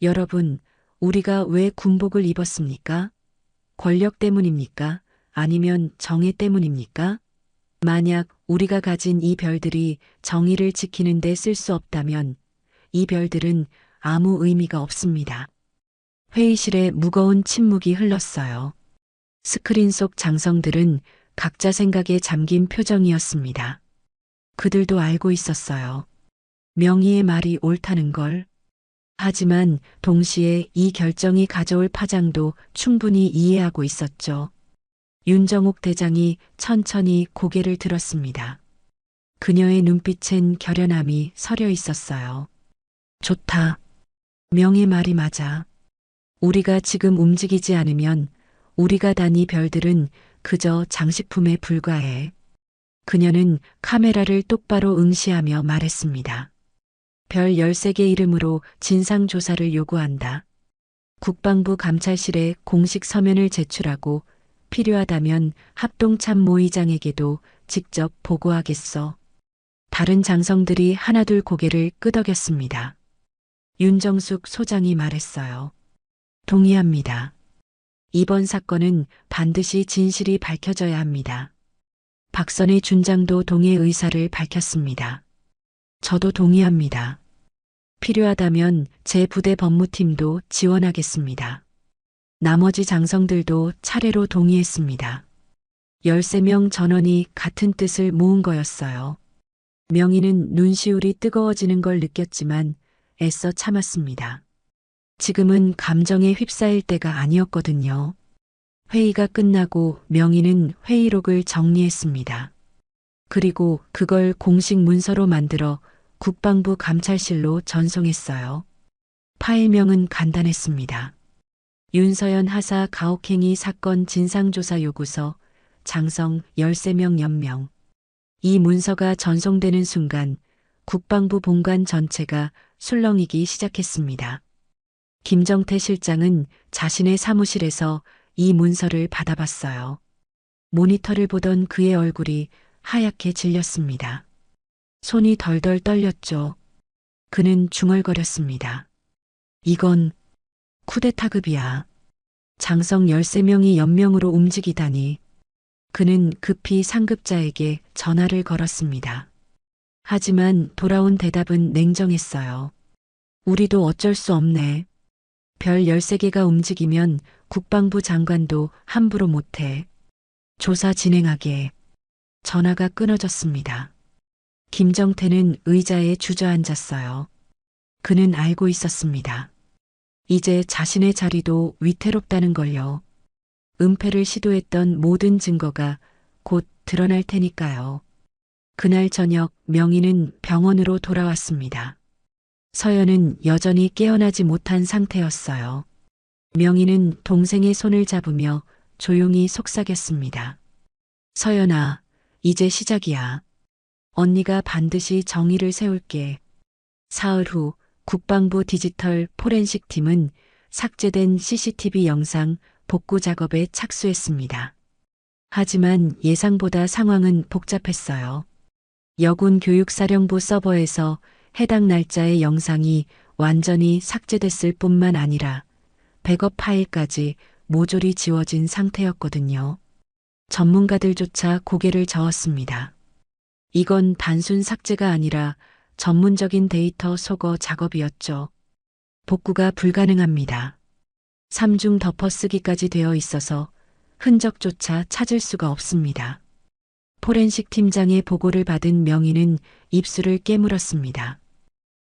여러분, 우리가 왜 군복을 입었습니까? 권력 때문입니까? 아니면 정의 때문입니까? 만약 우리가 가진 이 별들이 정의를 지키는 데 쓸 수 없다면 이 별들은 아무 의미가 없습니다. 회의실에 무거운 침묵이 흘렀어요. 스크린 속 장성들은 각자 생각에 잠긴 표정이었습니다. 그들도 알고 있었어요. 명희의 말이 옳다는 걸. 하지만 동시에 이 결정이 가져올 파장도 충분히 이해하고 있었죠. 윤정옥 대장이 천천히 고개를 들었습니다. 그녀의 눈빛엔 결연함이 서려 있었어요. 좋다. 명의 말이 맞아. 우리가 지금 움직이지 않으면 우리가 단 이 별들은 그저 장식품에 불과해. 그녀는 카메라를 똑바로 응시하며 말했습니다. 별 13개 이름으로 진상조사를 요구한다. 국방부 감찰실에 공식 서면을 제출하고 필요하다면 합동참모의장에게도 직접 보고하겠어. 다른 장성들이 하나둘 고개를 끄덕였습니다. 윤정숙 소장이 말했어요. 동의합니다. 이번 사건은 반드시 진실이 밝혀져야 합니다. 박선의 준장도 동의 의사를 밝혔습니다. 저도 동의합니다. 필요하다면 제 부대 법무팀도 지원하겠습니다. 나머지 장성들도 차례로 동의했습니다. 13명 전원이 같은 뜻을 모은 거였어요. 명희는 눈시울이 뜨거워지는 걸 느꼈지만 애써 참았습니다. 지금은 감정에 휩싸일 때가 아니었거든요. 회의가 끝나고 명희는 회의록을 정리했습니다. 그리고 그걸 공식 문서로 만들어 국방부 감찰실로 전송했어요. 파일명은 간단했습니다. 윤서연 하사 가혹행위 사건 진상조사 요구서 장성 13명 연명. 이 문서가 전송되는 순간 국방부 본관 전체가 술렁이기 시작했습니다. 김정태 실장은 자신의 사무실에서 이 문서를 받아봤어요. 모니터를 보던 그의 얼굴이 하얗게 질렸습니다. 손이 덜덜 떨렸죠. 그는 중얼거렸습니다. 이건 쿠데타급이야. 장성 13명이 연명으로 움직이다니. 그는 급히 상급자에게 전화를 걸었습니다. 하지만 돌아온 대답은 냉정했어요. 우리도 어쩔 수 없네. 별 13개가 움직이면 국방부 장관도 함부로 못해. 조사 진행하게. 전화가 끊어졌습니다. 김정태는 의자에 주저앉았어요. 그는 알고 있었습니다. 이제 자신의 자리도 위태롭다는 걸요. 은폐를 시도했던 모든 증거가 곧 드러날 테니까요. 그날 저녁 명희는 병원으로 돌아왔습니다. 서연은 여전히 깨어나지 못한 상태였어요. 명희는 동생의 손을 잡으며 조용히 속삭였습니다. 서연아, 이제 시작이야. 언니가 반드시 정의를 세울게. 사흘 후 국방부 디지털 포렌식 팀은 삭제된 CCTV 영상 복구 작업에 착수했습니다. 하지만 예상보다 상황은 복잡했어요. 여군 교육사령부 서버에서 해당 날짜의 영상이 완전히 삭제됐을 뿐만 아니라 백업 파일까지 모조리 지워진 상태였거든요. 전문가들조차 고개를 저었습니다. 이건 단순 삭제가 아니라 전문적인 데이터 소거 작업이었죠. 복구가 불가능합니다. 3중 덮어쓰기까지 되어 있어서 흔적조차 찾을 수가 없습니다. 포렌식 팀장의 보고를 받은 명희는 입술을 깨물었습니다.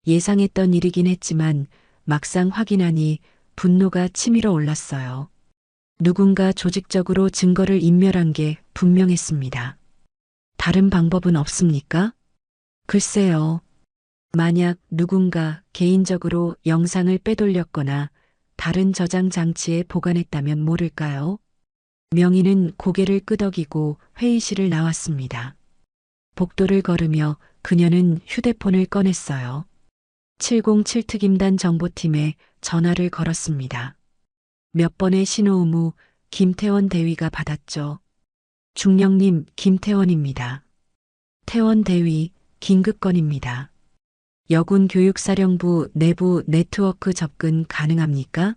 예상했던 일이긴 했지만 막상 확인하니 분노가 치밀어 올랐어요. 누군가 조직적으로 증거를 인멸한 게 분명했습니다. 다른 방법은 없습니까? 글쎄요. 만약 누군가 개인적으로 영상을 빼돌렸거나 다른 저장 장치에 보관했다면 모를까요? 명희는 고개를 끄덕이고 회의실을 나왔습니다. 복도를 걸으며 그녀는 휴대폰을 꺼냈어요. 707 특임단 정보팀에 전화를 걸었습니다. 몇 번의 신호음 후 김태원 대위가 받았죠. 중령님, 김태원입니다. 태원 대위, 긴급건입니다. 여군 교육사령부 내부 네트워크 접근 가능합니까?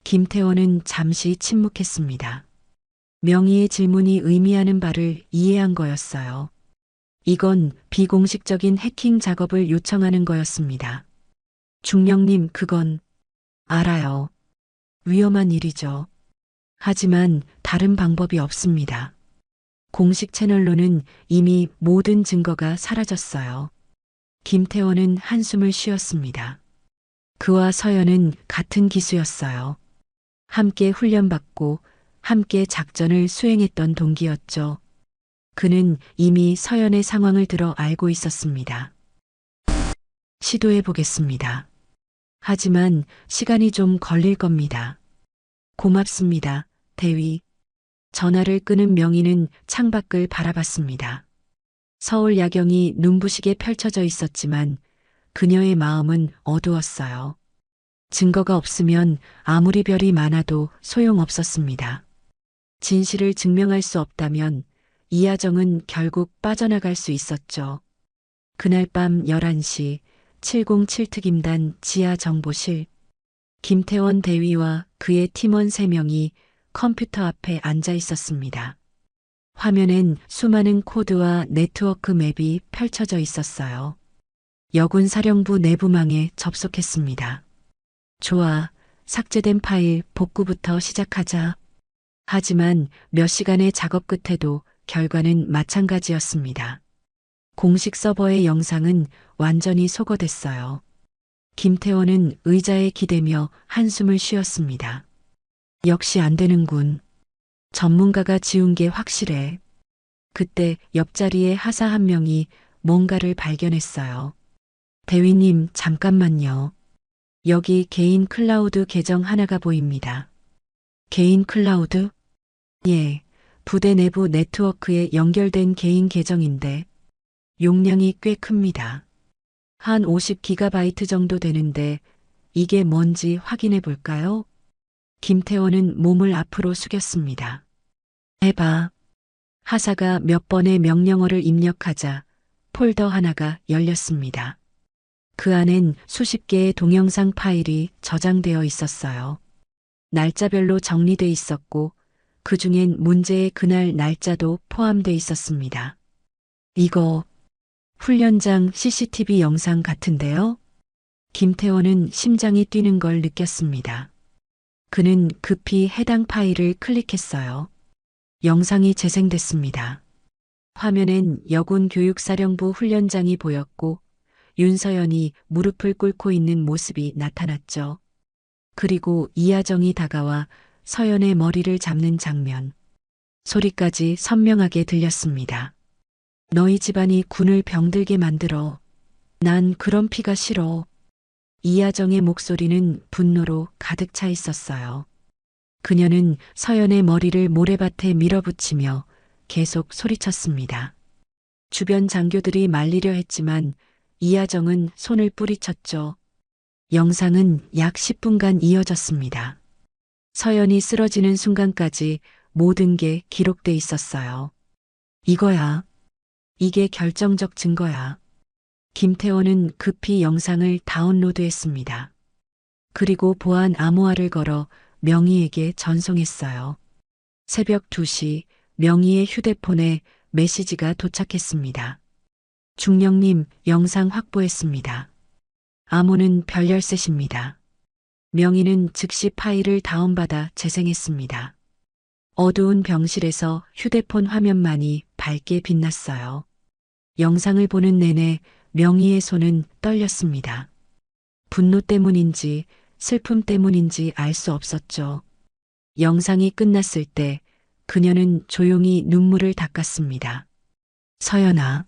김태원은 잠시 침묵했습니다. 명희의 질문이 의미하는 바를 이해한 거였어요. 이건 비공식적인 해킹 작업을 요청하는 거였습니다. 중령님, 그건 알아요. 위험한 일이죠. 하지만 다른 방법이 없습니다. 공식 채널로는 이미 모든 증거가 사라졌어요. 김태원은 한숨을 쉬었습니다. 그와 서연은 같은 기수였어요. 함께 훈련받고 함께 작전을 수행했던 동기였죠. 그는 이미 서연의 상황을 들어 알고 있었습니다. 시도해 보겠습니다. 하지만 시간이 좀 걸릴 겁니다. 고맙습니다, 대위. 전화를 끊은 명희는 창밖을 바라봤습니다. 서울 야경이 눈부시게 펼쳐져 있었지만 그녀의 마음은 어두웠어요. 증거가 없으면 아무리 별이 많아도 소용없었습니다. 진실을 증명할 수 없다면 이하정은 결국 빠져나갈 수 있었죠. 그날 밤 11시 707 특임단 지하 정보실. 김태원 대위와 그의 팀원 3명이 컴퓨터 앞에 앉아 있었습니다. 화면엔 수많은 코드와 네트워크 맵이 펼쳐져 있었어요. 여군 사령부 내부망에 접속했습니다. 좋아, 삭제된 파일 복구부터 시작하자. 하지만 몇 시간의 작업 끝에도 결과는 마찬가지였습니다. 공식 서버의 영상은 완전히 소거됐어요. 김태원은 의자에 기대며 한숨을 쉬었습니다. 역시 안 되는군. 전문가가 지운 게 확실해. 그때 옆자리에 하사 한 명이 뭔가를 발견했어요. 대위님, 잠깐만요. 여기 개인 클라우드 계정 하나가 보입니다. 개인 클라우드? 예, 부대 내부 네트워크에 연결된 개인 계정인데 용량이 꽤 큽니다. 한 50GB 정도 되는데 이게 뭔지 확인해 볼까요? 김태원은 몸을 앞으로 숙였습니다. 해봐. 하사가 몇 번의 명령어를 입력하자 폴더 하나가 열렸습니다. 그 안엔 수십 개의 동영상 파일이 저장되어 있었어요. 날짜별로 정리돼 있었고 그 중엔 문제의 그날 날짜도 포함돼 있었습니다. 이거 훈련장 CCTV 영상 같은데요? 김태원은 심장이 뛰는 걸 느꼈습니다. 그는 급히 해당 파일을 클릭했어요. 영상이 재생됐습니다. 화면엔 여군 교육사령부 훈련장이 보였고 윤서연이 무릎을 꿇고 있는 모습이 나타났죠. 그리고 이하정이 다가와 서연의 머리를 잡는 장면. 소리까지 선명하게 들렸습니다. 너희 집안이 군을 병들게 만들어. 난 그런 피가 싫어. 이하정의 목소리는 분노로 가득 차 있었어요. 그녀는 서연의 머리를 모래밭에 밀어붙이며 계속 소리쳤습니다. 주변 장교들이 말리려 했지만 이하정은 손을 뿌리쳤죠. 영상은 약 10분간 이어졌습니다. 서연이 쓰러지는 순간까지 모든 게 기록돼 있었어요. 이거야. 이게 결정적 증거야. 김태원은 급히 영상을 다운로드했습니다. 그리고 보안 암호화를 걸어 명희에게 전송했어요. 새벽 2시 명희의 휴대폰에 메시지가 도착했습니다. 중령님, 영상 확보했습니다. 암호는 별 13입니다. 명희는 즉시 파일을 다운받아 재생했습니다. 어두운 병실에서 휴대폰 화면만이 밝게 빛났어요. 영상을 보는 내내 명희의 손은 떨렸습니다. 분노 때문인지 슬픔 때문인지 알 수 없었죠. 영상이 끝났을 때 그녀는 조용히 눈물을 닦았습니다. 서연아,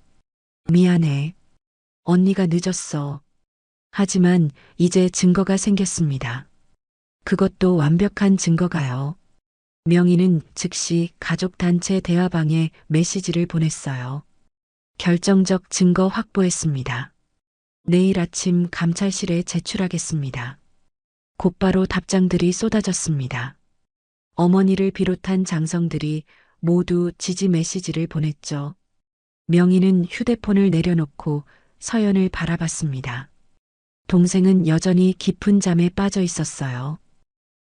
미안해. 언니가 늦었어. 하지만 이제 증거가 생겼습니다. 그것도 완벽한 증거가요. 명희는 즉시 가족단체 대화방에 메시지를 보냈어요. 결정적 증거 확보했습니다. 내일 아침 감찰실에 제출하겠습니다. 곧바로 답장들이 쏟아졌습니다. 어머니를 비롯한 장성들이 모두 지지 메시지를 보냈죠. 명희는 휴대폰을 내려놓고 서연을 바라봤습니다. 동생은 여전히 깊은 잠에 빠져 있었어요.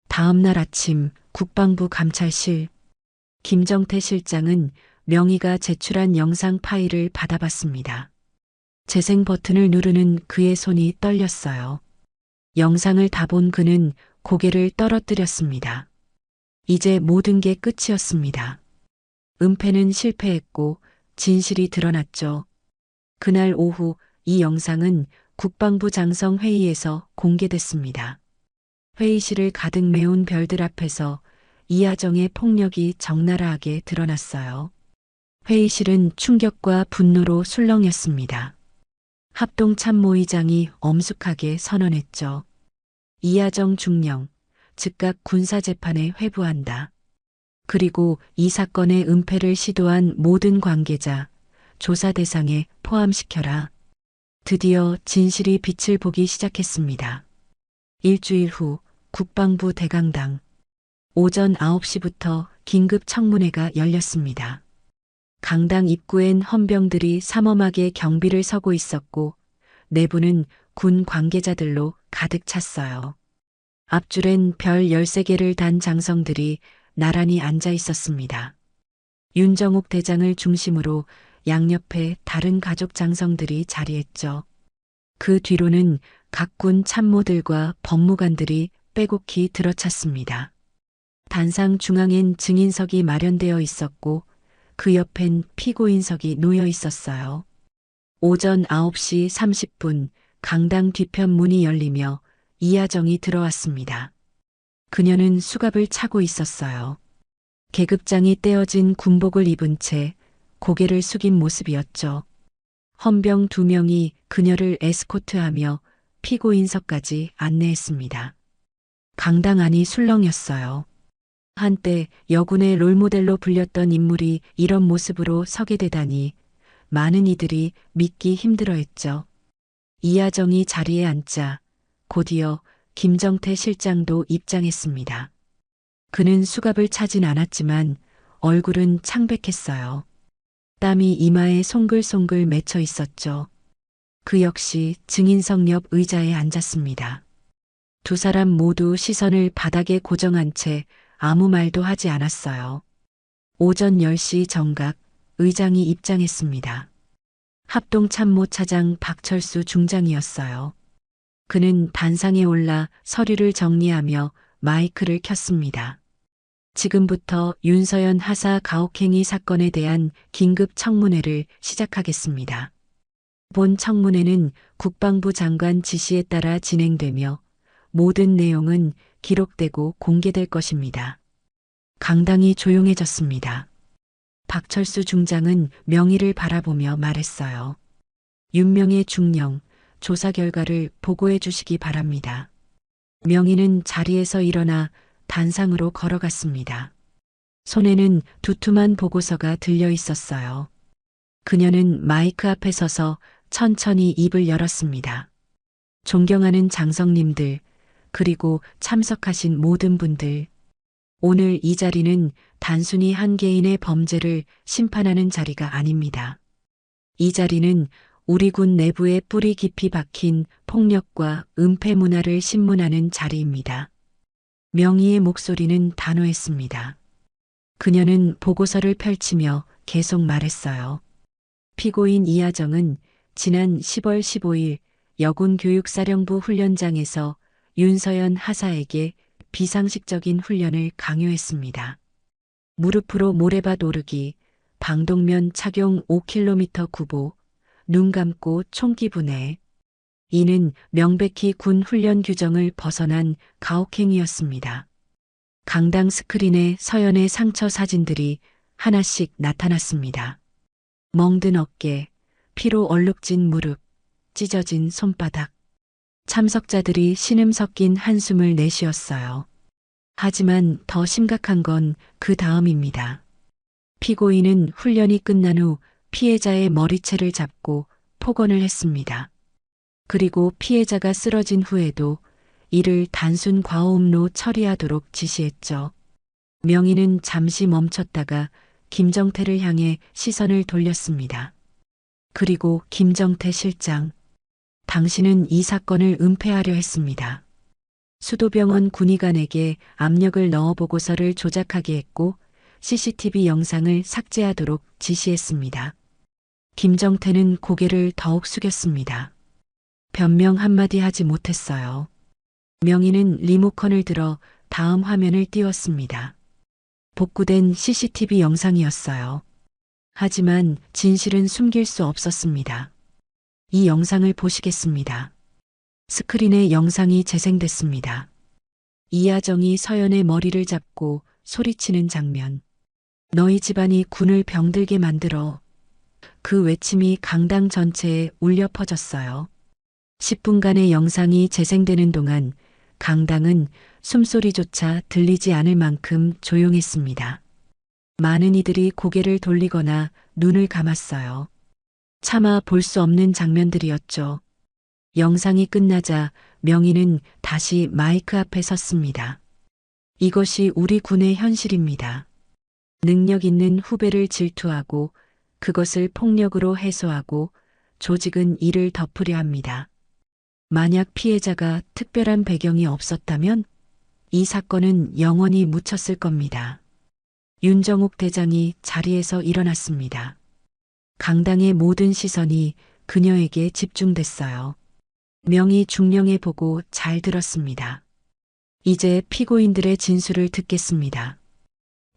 다음 날 아침 국방부 감찰실, 김정태 실장은 명희가 제출한 영상 파일을 받아봤습니다. 재생 버튼을 누르는 그의 손이 떨렸어요. 영상을 다 본 그는 고개를 떨어뜨렸습니다. 이제 모든 게 끝이었습니다. 은폐는 실패했고 진실이 드러났죠. 그날 오후 이 영상은 국방부 장성 회의에서 공개됐습니다. 회의실을 가득 메운 별들 앞에서 이하정의 폭력이 적나라하게 드러났어요. 회의실은 충격과 분노로 술렁였습니다. 합동참모의장이 엄숙하게 선언했죠. 이하정 중령, 즉각 군사재판에 회부한다. 그리고 이 사건의 은폐를 시도한 모든 관계자, 조사 대상에 포함시켜라. 드디어 진실이 빛을 보기 시작했습니다. 일주일 후 국방부 대강당 오전 9시부터 긴급 청문회가 열렸습니다. 강당 입구엔 헌병들이 삼엄하게 경비를 서고 있었고 내부는 군 관계자들로 가득 찼어요. 앞줄엔 별 13개를 단 장성들이 나란히 앉아 있었습니다. 윤정욱 대장을 중심으로 양옆에 다른 가족 장성들이 자리했죠. 그 뒤로는 각 군 참모들과 법무관들이 빼곡히 들어찼습니다. 단상 중앙엔 증인석이 마련되어 있었고 그 옆엔 피고인석이 놓여 있었어요. 오전 9시 30분 강당 뒤편 문이 열리며 이하정이 들어왔습니다. 그녀는 수갑을 차고 있었어요. 계급장이 떼어진 군복을 입은 채 고개를 숙인 모습이었죠. 헌병 2명이 그녀를 에스코트하며 피고인석까지 안내했습니다. 강당 안이 술렁였어요. 한때 여군의 롤모델로 불렸던 인물이 이런 모습으로 서게 되다니 많은 이들이 믿기 힘들어했죠. 이하정이 자리에 앉자 곧이어 김정태 실장도 입장했습니다. 그는 수갑을 차진 않았지만 얼굴은 창백했어요. 땀이 이마에 송글송글 맺혀 있었죠. 그 역시 증인석 옆 의자에 앉았습니다. 두 사람 모두 시선을 바닥에 고정한 채 아무 말도 하지 않았어요. 오전 10시 정각 의장이 입장했습니다. 합동참모차장 박철수 중장이었어요. 그는 단상에 올라 서류를 정리하며 마이크를 켰습니다. 지금부터 윤서연 하사 가혹행위 사건에 대한 긴급 청문회를 시작하겠습니다. 본 청문회는 국방부 장관 지시에 따라 진행되며 모든 내용은 기록되고 공개될 것입니다. 강당이 조용해졌습니다. 박철수 중장은 명희를 바라보며 말했어요. 윤명의 중령, 조사 결과를 보고해 주시기 바랍니다. 명희는 자리에서 일어나 단상으로 걸어갔습니다. 손에는 두툼한 보고서가 들려 있었어요. 그녀는 마이크 앞에 서서 천천히 입을 열었습니다. 존경하는 장성님들, 그리고 참석하신 모든 분들. 오늘 이 자리는 단순히 한 개인의 범죄를 심판하는 자리가 아닙니다. 이 자리는 우리 군 내부에 뿌리 깊이 박힌 폭력과 은폐 문화를 신문하는 자리입니다. 명희의 목소리는 단호했습니다. 그녀는 보고서를 펼치며 계속 말했어요. 피고인 이하정은 지난 10월 15일 여군교육사령부 훈련장에서 윤서연 하사에게 비상식적인 훈련을 강요했습니다. 무릎으로 모래밭 오르기, 방독면 착용 5km 구보, 눈 감고 총기 분해. 이는 명백히 군 훈련 규정을 벗어난 가혹행위였습니다. 강당 스크린에 서연의 상처 사진들이 하나씩 나타났습니다. 멍든 어깨, 피로 얼룩진 무릎, 찢어진 손바닥. 참석자들이 신음 섞인 한숨을 내쉬었어요. 하지만 더 심각한 건 그 다음입니다. 피고인은 훈련이 끝난 후 피해자의 머리채를 잡고 폭언을 했습니다. 그리고 피해자가 쓰러진 후에도 이를 단순 과호흡로 처리하도록 지시했죠. 명희는 잠시 멈췄다가 김정태를 향해 시선을 돌렸습니다. 그리고 김정태 실장, 당신은 이 사건을 은폐하려 했습니다. 수도병원 군의관에게 압력을 넣어 보고서를 조작하게 했고 CCTV 영상을 삭제하도록 지시했습니다. 김정태는 고개를 더욱 숙였습니다. 변명 한마디 하지 못했어요. 명희는 리모컨을 들어 다음 화면을 띄웠습니다. 복구된 CCTV 영상이었어요. 하지만 진실은 숨길 수 없었습니다. 이 영상을 보시겠습니다. 스크린에 영상이 재생됐습니다. 이하정이 서연의 머리를 잡고 소리치는 장면. 너희 집안이 군을 병들게 만들어. 그 외침이 강당 전체에 울려 퍼졌어요. 10분간의 영상이 재생되는 동안 강당은 숨소리조차 들리지 않을 만큼 조용했습니다. 많은 이들이 고개를 돌리거나 눈을 감았어요. 차마 볼 수 없는 장면들이었죠. 영상이 끝나자 명희는 다시 마이크 앞에 섰습니다. 이것이 우리 군의 현실입니다. 능력 있는 후배를 질투하고 그것을 폭력으로 해소하고 조직은 이를 덮으려 합니다. 만약 피해자가 특별한 배경이 없었다면 이 사건은 영원히 묻혔을 겁니다. 윤정욱 대장이 자리에서 일어났습니다. 강당의 모든 시선이 그녀에게 집중됐어요. 명희 중령해 보고 잘 들었습니다. 이제 피고인들의 진술을 듣겠습니다.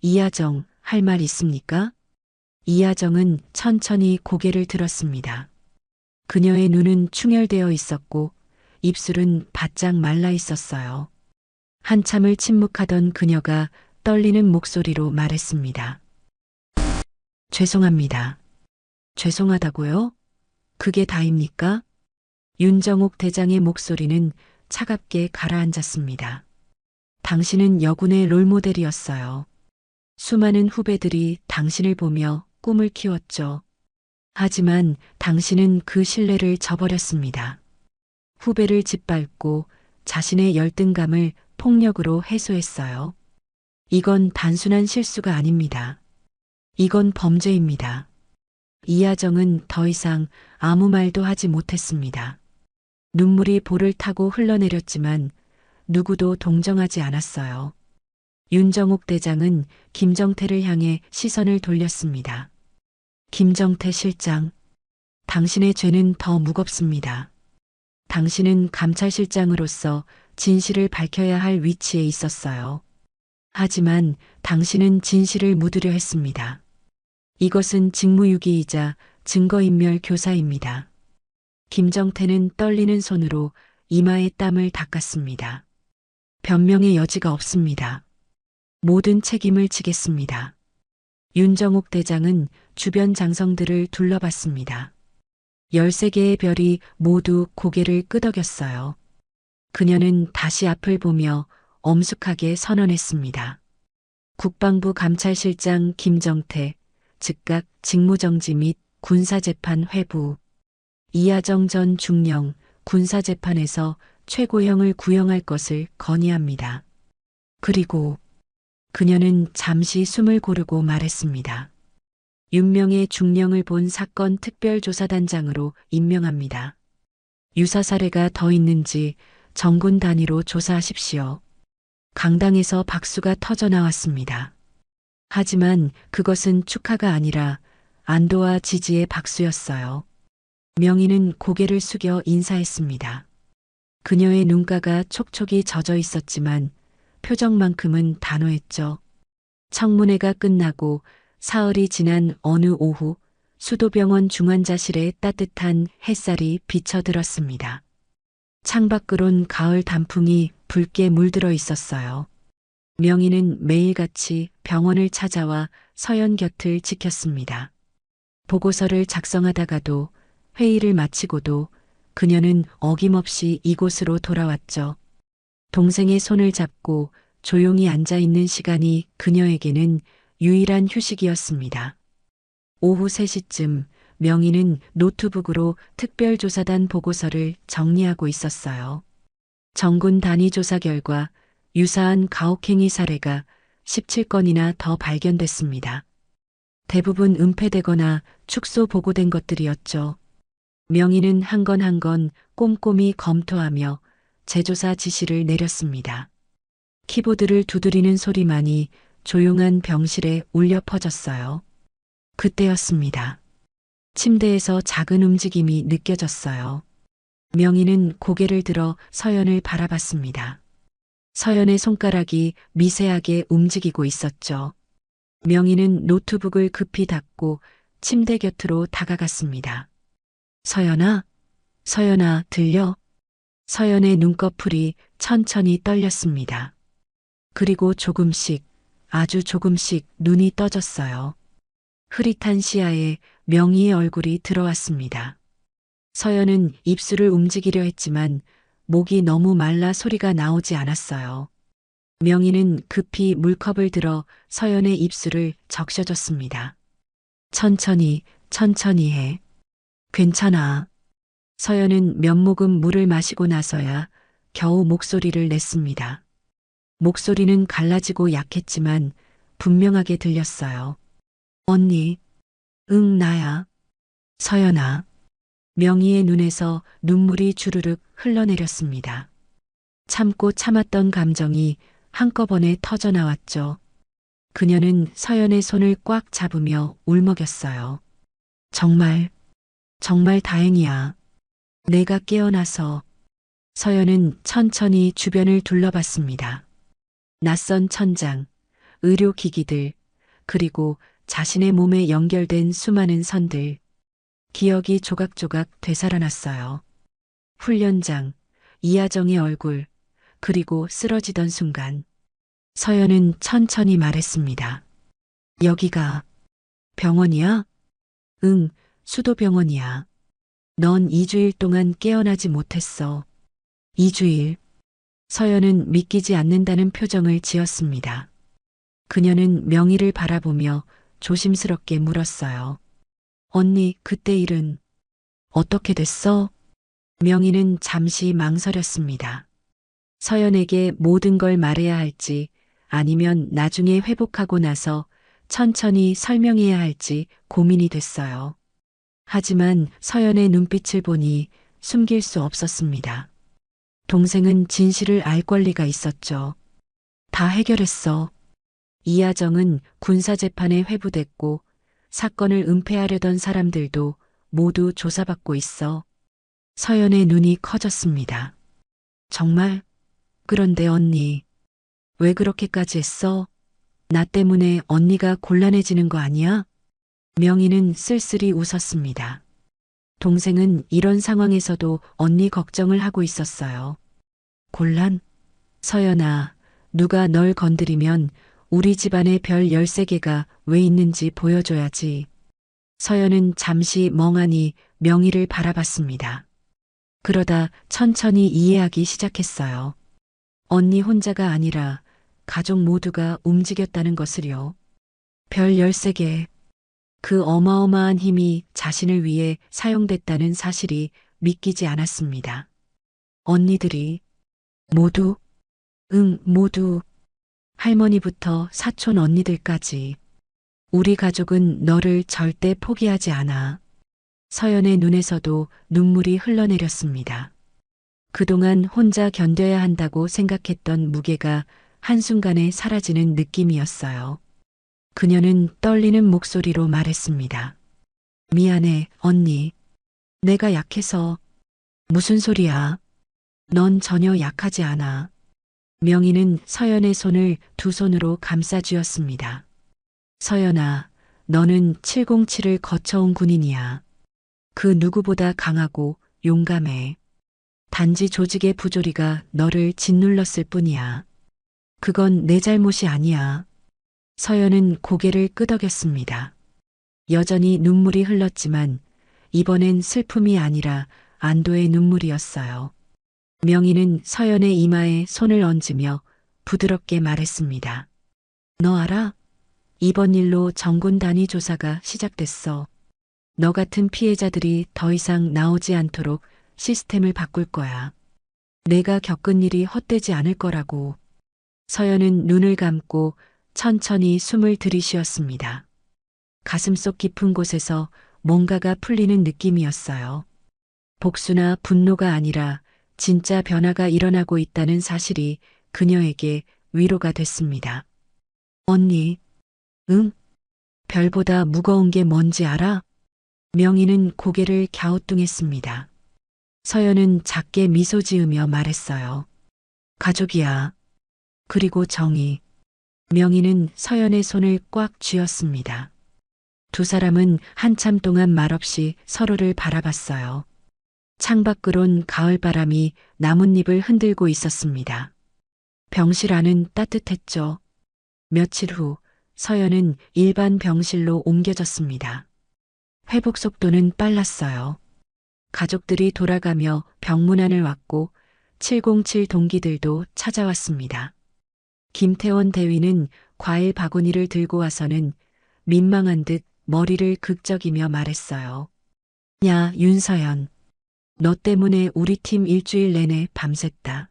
이하정, 할 말 있습니까? 이하정은 천천히 고개를 들었습니다. 그녀의 눈은 충혈되어 있었고 입술은 바짝 말라 있었어요. 한참을 침묵하던 그녀가 떨리는 목소리로 말했습니다. 죄송합니다. 죄송하다고요? 그게 다입니까? 윤정욱 대장의 목소리는 차갑게 가라앉았습니다. 당신은 여군의 롤모델이었어요. 수많은 후배들이 당신을 보며 꿈을 키웠죠. 하지만 당신은 그 신뢰를 저버렸습니다. 후배를 짓밟고 자신의 열등감을 폭력으로 해소했어요. 이건 단순한 실수가 아닙니다. 이건 범죄입니다. 이하정은 더 이상 아무 말도 하지 못했습니다. 눈물이 볼을 타고 흘러내렸지만 누구도 동정하지 않았어요. 윤정욱 대장은 김정태를 향해 시선을 돌렸습니다. 김정태 실장, 당신의 죄는 더 무겁습니다. 당신은 감찰실장으로서 진실을 밝혀야 할 위치에 있었어요. 하지만 당신은 진실을 묻으려 했습니다. 이것은 직무유기이자 증거인멸 교사입니다. 김정태는 떨리는 손으로 이마에 땀을 닦았습니다. 변명의 여지가 없습니다. 모든 책임을 지겠습니다. 윤정욱 대장은 주변 장성들을 둘러봤습니다. 13개의 별이 모두 고개를 끄덕였어요. 그녀는 다시 앞을 보며 엄숙하게 선언했습니다. 국방부 감찰실장 김정태, 즉각 직무정지 및 군사재판 회부. 이하정 전 중령 군사재판에서 최고형을 구형할 것을 건의합니다. 그리고 그녀는 잠시 숨을 고르고 말했습니다. 윤명의 중령을 본 사건 특별조사단장으로 임명합니다. 유사 사례가 더 있는지 정군 단위로 조사하십시오. 강당에서 박수가 터져 나왔습니다. 하지만 그것은 축하가 아니라 안도와 지지의 박수였어요. 명희는 고개를 숙여 인사했습니다. 그녀의 눈가가 촉촉이 젖어 있었지만 표정만큼은 단호했죠. 청문회가 끝나고 사흘이 지난 어느 오후 수도병원 중환자실에 따뜻한 햇살이 비쳐들었습니다. 창밖으론 가을 단풍이 붉게 물들어 있었어요. 명희는 매일같이 병원을 찾아와 서연 곁을 지켰습니다. 보고서를 작성하다가도 회의를 마치고도 그녀는 어김없이 이곳으로 돌아왔죠. 동생의 손을 잡고 조용히 앉아 있는 시간이 그녀에게는 유일한 휴식이었습니다. 오후 3시쯤 명희는 노트북으로 특별조사단 보고서를 정리하고 있었어요. 정군 단위 조사 결과 유사한 가혹행위 사례가 17건이나 더 발견됐습니다. 대부분 은폐되거나 축소 보고된 것들이었죠. 명희는 한 건 한 건 꼼꼼히 검토하며 재조사 지시를 내렸습니다. 키보드를 두드리는 소리만이 조용한 병실에 울려 퍼졌어요. 그때였습니다. 침대에서 작은 움직임이 느껴졌어요. 명희는 고개를 들어 서연을 바라봤습니다. 서연의 손가락이 미세하게 움직이고 있었죠. 명희는 노트북을 급히 닫고 침대 곁으로 다가갔습니다. 서연아, 서연아, 들려? 서연의 눈꺼풀이 천천히 떨렸습니다. 그리고 조금씩, 아주 조금씩 눈이 떠졌어요. 흐릿한 시야에 명희의 얼굴이 들어왔습니다. 서연은 입술을 움직이려 했지만 목이 너무 말라 소리가 나오지 않았어요. 명희는 급히 물컵을 들어 서연의 입술을 적셔줬습니다. 천천히, 천천히 해. 괜찮아. 서연은 몇 모금 물을 마시고 나서야 겨우 목소리를 냈습니다. 목소리는 갈라지고 약했지만 분명하게 들렸어요. 언니. 응, 나야. 서연아. 명희의 눈에서 눈물이 주르륵 흘러내렸습니다. 참고 참았던 감정이 한꺼번에 터져나왔죠. 그녀는 서연의 손을 꽉 잡으며 울먹였어요. 정말, 정말 다행이야. 내가 깨어나서. 서연은 천천히 주변을 둘러봤습니다. 낯선 천장, 의료기기들, 그리고 자신의 몸에 연결된 수많은 선들. 기억이 조각조각 되살아났어요. 훈련장, 이하정의 얼굴, 그리고 쓰러지던 순간. 서연은 천천히 말했습니다. 여기가 병원이야? 응, 수도병원이야. 넌 2주일 동안 깨어나지 못했어. 2주일. 서연은 믿기지 않는다는 표정을 지었습니다. 그녀는 명희를 바라보며 조심스럽게 물었어요. 언니, 그때 일은 어떻게 됐어? 명희는 잠시 망설였습니다. 서연에게 모든 걸 말해야 할지 아니면 나중에 회복하고 나서 천천히 설명해야 할지 고민이 됐어요. 하지만 서연의 눈빛을 보니 숨길 수 없었습니다. 동생은 진실을 알 권리가 있었죠. 다 해결했어. 이하정은 군사재판에 회부됐고 사건을 은폐하려던 사람들도 모두 조사받고 있어. 서연의 눈이 커졌습니다. 정말? 그런데 언니, 왜 그렇게까지 했어? 나 때문에 언니가 곤란해지는 거 아니야? 명희는 쓸쓸히 웃었습니다. 동생은 이런 상황에서도 언니 걱정을 하고 있었어요. 곤란? 서연아, 누가 널 건드리면 우리 집안에 별 13개가 왜 있는지 보여줘야지. 서연은 잠시 멍하니 명희를 바라봤습니다. 그러다 천천히 이해하기 시작했어요. 언니 혼자가 아니라 가족 모두가 움직였다는 것을요. 별 13개. 그 어마어마한 힘이 자신을 위해 사용됐다는 사실이 믿기지 않았습니다. 언니들이 모두? 응, 모두. 할머니부터 사촌 언니들까지. 우리 가족은 너를 절대 포기하지 않아. 서연의 눈에서도 눈물이 흘러내렸습니다. 그동안 혼자 견뎌야 한다고 생각했던 무게가 한순간에 사라지는 느낌이었어요. 그녀는 떨리는 목소리로 말했습니다. 미안해, 언니. 내가 약해서. 무슨 소리야? 넌 전혀 약하지 않아. 명희는 서연의 손을 두 손으로 감싸 쥐었습니다. 서연아, 너는 707을 거쳐온 군인이야. 그 누구보다 강하고 용감해. 단지 조직의 부조리가 너를 짓눌렀을 뿐이야. 그건 내 잘못이 아니야. 서연은 고개를 끄덕였습니다. 여전히 눈물이 흘렀지만 이번엔 슬픔이 아니라 안도의 눈물이었어요. 명희는 서연의 이마에 손을 얹으며 부드럽게 말했습니다. 너 알아? 이번 일로 정군 단위 조사가 시작됐어. 너 같은 피해자들이 더 이상 나오지 않도록 시스템을 바꿀 거야. 내가 겪은 일이 헛되지 않을 거라고. 서연은 눈을 감고 천천히 숨을 들이쉬었습니다. 가슴속 깊은 곳에서 뭔가가 풀리는 느낌이었어요. 복수나 분노가 아니라 진짜 변화가 일어나고 있다는 사실이 그녀에게 위로가 됐습니다. 언니, 응? 별보다 무거운 게 뭔지 알아? 명희는 고개를 갸우뚱했습니다. 서연은 작게 미소 지으며 말했어요. 가족이야. 그리고 정의. 명희는 서연의 손을 꽉 쥐었습니다. 두 사람은 한참 동안 말없이 서로를 바라봤어요. 창밖으론 가을바람이 나뭇잎을 흔들고 있었습니다. 병실 안은 따뜻했죠. 며칠 후 서연은 일반 병실로 옮겨졌습니다. 회복 속도는 빨랐어요. 가족들이 돌아가며 병문안을 왔고 707 동기들도 찾아왔습니다. 김태원 대위는 과일 바구니를 들고 와서는 민망한 듯 머리를 극적이며 말했어요. 야, 윤서연. 너 때문에 우리 팀 일주일 내내 밤샜다.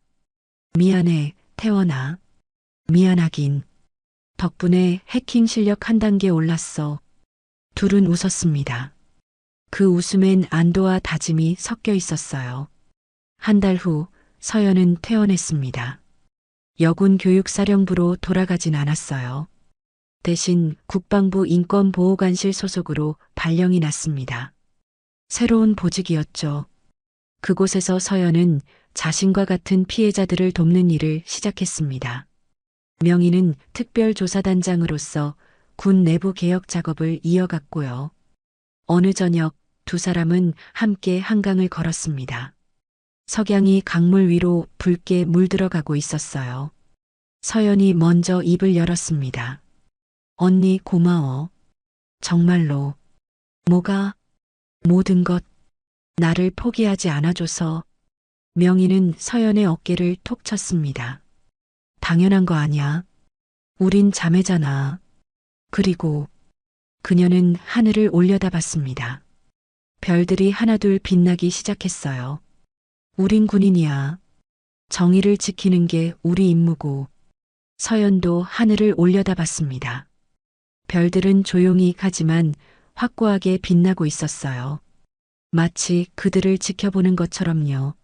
미안해, 태원아. 미안하긴. 덕분에 해킹 실력 한 단계 올랐어. 둘은 웃었습니다. 그 웃음엔 안도와 다짐이 섞여 있었어요. 한 달 후 서연은 퇴원했습니다. 여군 교육사령부로 돌아가진 않았어요. 대신 국방부 인권보호관실 소속으로 발령이 났습니다. 새로운 보직이었죠. 그곳에서 서연은 자신과 같은 피해자들을 돕는 일을 시작했습니다. 명희는 특별조사단장으로서 군 내부 개혁 작업을 이어갔고요. 어느 저녁 두 사람은 함께 한강을 걸었습니다. 석양이 강물 위로 붉게 물들어가고 있었어요. 서연이 먼저 입을 열었습니다. 언니 고마워. 정말로. 뭐가? 모든 것. 나를 포기하지 않아줘서. 명희는 서연의 어깨를 톡 쳤습니다. 당연한 거 아니야. 우린 자매잖아. 그리고 그녀는 하늘을 올려다봤습니다. 별들이 하나둘 빛나기 시작했어요. 우린 군인이야. 정의를 지키는 게 우리 임무고. 서연도 하늘을 올려다봤습니다. 별들은 조용히 하지만 확고하게 빛나고 있었어요. 마치 그들을 지켜보는 것처럼요.